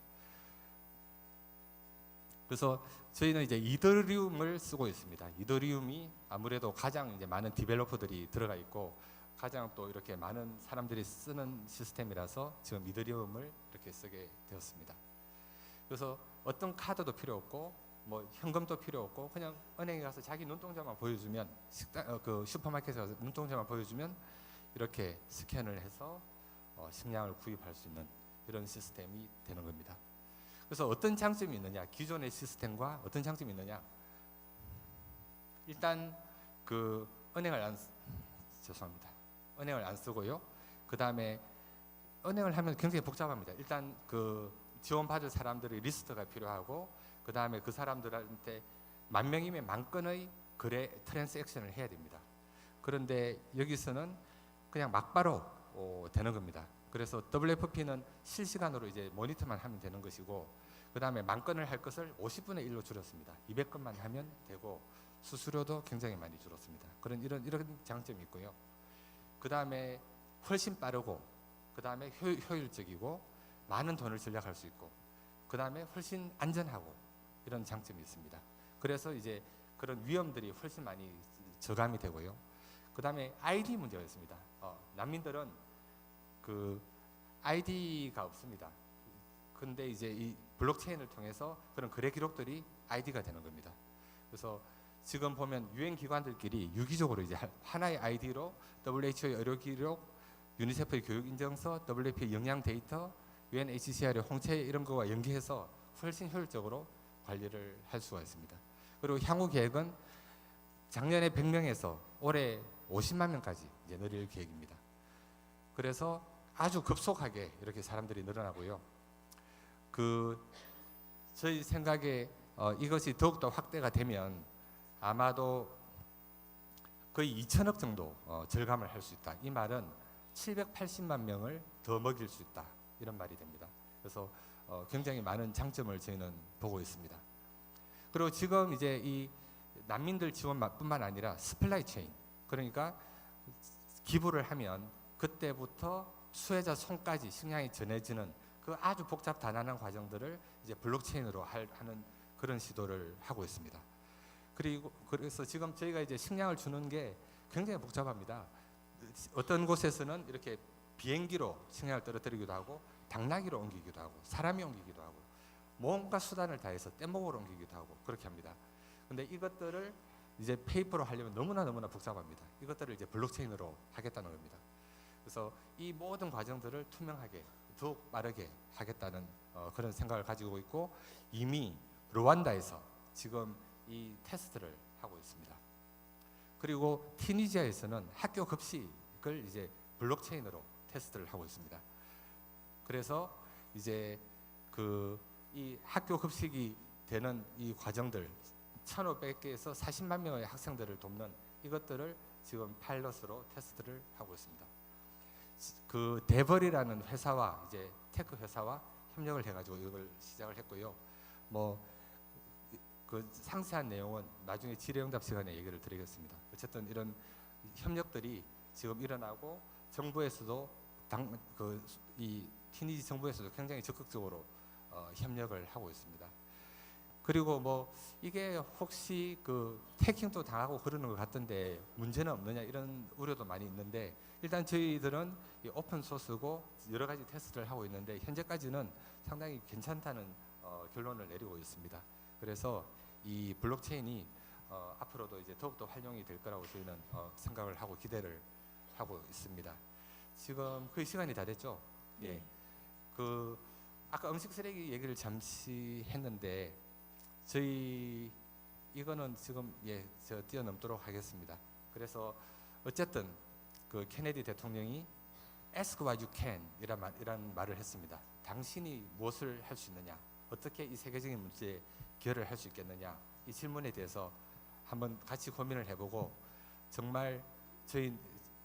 그래서 저희는 이제 이더리움을 쓰고 있습니다. 이더리움이 아무래도 가장 이제 많은 디벨로퍼들이 들어가 있고 가장 또 이렇게 많은 사람들이 쓰는 시스템이라서 지금 이더리움을 이렇게 쓰게 되었습니다. 그래서 어떤 카드도 필요 없고 뭐 현금도 필요 없고 그냥 은행에 가서 자기 눈동자만 보여주면 그 슈퍼마켓에 가서 눈동자만 보여주면 이렇게 스캔을 해서 식량을 구입할 수 있는 이런 시스템이 되는 겁니다. 그래서 어떤 장점이 있느냐? 기존의 시스템과 어떤 장점이 있느냐? 일단 그 은행을 안 쓰고요. 그 다음에 은행을 하면 굉장히 복잡합니다. 일단 그 지원받을 사람들의 리스트가 필요하고 그 다음에 그 사람들한테 10,000명이면 10,000건의 거래 트랜잭션을 해야 됩니다. 그런데 여기서는 그냥 막바로 되는 겁니다. 그래서 WFP는 실시간으로 이제 모니터만 하면 되는 것이고 그 다음에 10,000건을 할 것을 50분의 1로 줄였습니다. 200건만 하면 되고 수수료도 굉장히 많이 줄었습니다. 이런 장점이 있고요. 그 다음에 훨씬 빠르고 그 다음에 효율적이고 많은 돈을 절약할 수 있고 그 다음에 훨씬 안전하고 이런 장점이 있습니다. 그래서 이제 그런 위험들이 훨씬 많이 저감이 되고요. 그 다음에 ID 문제가 있습니다. 난민들은 그 ID가 없습니다. 근데 이제 이 블록체인을 통해서 그런 거래 기록들이 ID가 되는 겁니다. 그래서 지금 보면 유엔 기관들끼리 유기적으로 이제 하나의 ID로 WHO의 의료 기록, 유니세프의 교육 인증서, WFP의 영양 데이터, UNHCR의 홍채 이런 거와 연계해서 훨씬 효율적으로 관리를 할 수가 있습니다. 그리고 향후 계획은 작년에 100명에서 올해 50만 명까지 이제 늘릴 계획입니다. 그래서 아주 급속하게 이렇게 사람들이 늘어나고요. 저희 생각에 이것이 더욱더 확대가 되면 아마도 거의 2천억 정도 절감을 할 수 있다. 이 말은 780만 명을 더 먹일 수 있다. 이런 말이 됩니다. 그래서 굉장히 많은 장점을 저희는 보고 있습니다. 그리고 지금 이제 이 난민들 지원뿐만 아니라 스플라이 체인, 그러니까 기부를 하면 그때부터 수혜자 손까지 식량이 전해지는 그 아주 복잡 단단한 과정들을 이제 블록체인으로 하는 그런 시도를 하고 있습니다. 그래서 지금 저희가 이제 식량을 주는 게 굉장히 복잡합니다. 어떤 곳에서는 이렇게 비행기로 식량을 떨어뜨리기도 하고 당나귀로 옮기기도 하고 사람이 옮기기도 하고 뭔가 수단을 다해서 뗏목으로 옮기기도 하고 그렇게 합니다. 근데 이것들을 이제 페이퍼로 하려면 너무나 복잡합니다. 이것들을 이제 블록체인으로 하겠다는 겁니다. 그래서 이 모든 과정들을 투명하게 더욱 빠르게 하겠다는 그런 생각을 가지고 있고 이미 루안다에서 지금 이 테스트를 하고 있습니다. 그리고 튀니지아에서는 학교 급식을 이제 블록체인으로 테스트를 하고 있습니다. 그래서 이제 이 학교 급식이 되는 이 과정들 1,500개에서 40만 명의 학생들을 돕는 이것들을 지금 파일럿으로 테스트를 하고 있습니다. 그 데벌이라는 회사와 이제 테크 회사와 협력을 해가지고 이걸 시작을 했고요. 그 상세한 내용은 나중에 질의응답 시간에 얘기를 드리겠습니다. 어쨌든 이런 협력들이 지금 일어나고 정부에서도 이 튀니지 정부에서도 굉장히 적극적으로 협력을 하고 있습니다. 그리고 이게 혹시 해킹도 당하고 그러는 것 같던데 문제는 없느냐 이런 우려도 많이 있는데 일단 저희들은 이 오픈 소스고 여러 가지 테스트를 하고 있는데 현재까지는 상당히 괜찮다는 결론을 내리고 있습니다. 그래서 이 블록체인이 앞으로도 이제 더욱더 활용이 될 거라고 저희는 생각을 하고 기대를 하고 있습니다. 지금 거의 시간이 다 됐죠? 예. 그 아까 음식 쓰레기 얘기를 잠시 했는데 저희 이거는 지금 저 뛰어넘도록 하겠습니다. 그래서 어쨌든 그 케네디 대통령이 Ask what you can 이란 말을 했습니다. 당신이 무엇을 할 수 있느냐, 어떻게 이 세계적인 문제에 기여를 할 수 있겠느냐, 이 질문에 대해서 한번 같이 고민을 해보고 정말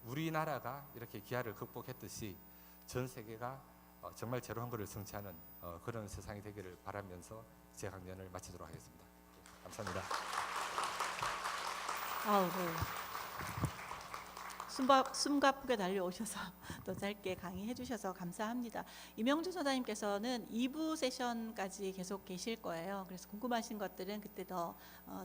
우리나라가 이렇게 기아를 극복했듯이 전 세계가 정말 제로 한글을 성취하는 그런 세상이 되기를 바라면서 제 강연을 마치도록 하겠습니다. 감사합니다. 아우, 네. 숨가쁘게 달려오셔서 또 짧게 강의해 주셔서 감사합니다. 이명주 소장님께서는 2부 세션까지 계속 계실 거예요. 그래서 궁금하신 것들은 그때 더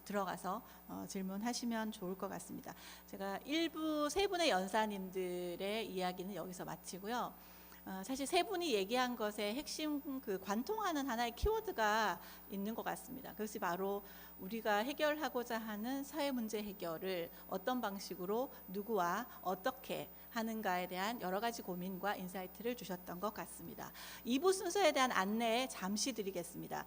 들어가서 질문하시면 좋을 것 같습니다. 제가 1부 세 분의 연사님들의 이야기는 여기서 마치고요. 사실 세 분이 얘기한 것의 핵심 그 관통하는 하나의 키워드가 있는 것 같습니다. 그것이 바로 우리가 해결하고자 하는 사회 문제 해결을 어떤 방식으로 누구와 어떻게 하는가에 대한 여러 가지 고민과 인사이트를 주셨던 것 같습니다. 2부 순서에 대한 안내 잠시 드리겠습니다.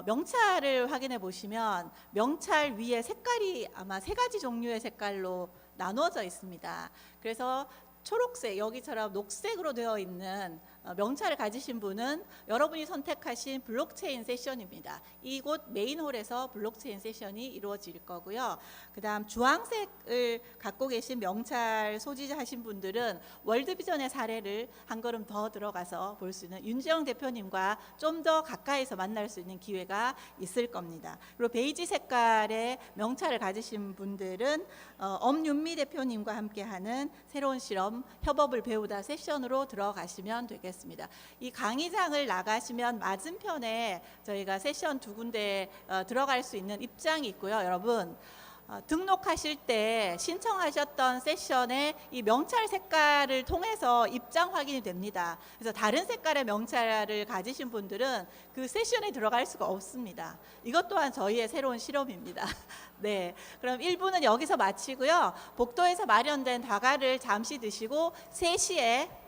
명찰을 확인해 보시면 명찰 위에 색깔이 아마 3가지 종류의 색깔로 나누어져 있습니다. 그래서 초록색, 여기처럼 녹색으로 되어 있는 명찰을 가지신 분은 여러분이 선택하신 블록체인 세션입니다. 이곳 메인홀에서 블록체인 세션이 이루어질 거고요. 그 다음 주황색을 갖고 계신 명찰 소지하신 분들은 월드비전의 사례를 한 걸음 더 들어가서 볼 수 있는 윤재영 대표님과 좀 더 가까이서 만날 수 있는 기회가 있을 겁니다. 그리고 베이지 색깔의 명찰을 가지신 분들은 엄윤미 대표님과 함께하는 새로운 실험, 협업을 배우다 세션으로 들어가시면 되겠습니다. 이 강의장을 나가시면 맞은편에 저희가 세션 2군데 들어갈 수 있는 입장이 있고요. 여러분 등록하실 때 신청하셨던 세션의 이 명찰 색깔을 통해서 입장 확인이 됩니다. 그래서 다른 색깔의 명찰을 가지신 분들은 그 세션에 들어갈 수가 없습니다. 이것 또한 저희의 새로운 실험입니다. 네, 그럼 1부는 여기서 마치고요. 복도에서 마련된 다과를 잠시 드시고 3시에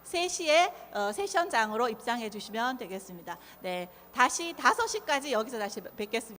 3시에 세션장으로 입장해 주시면 되겠습니다. 네, 다시 5시까지 여기서 다시 뵙겠습니다.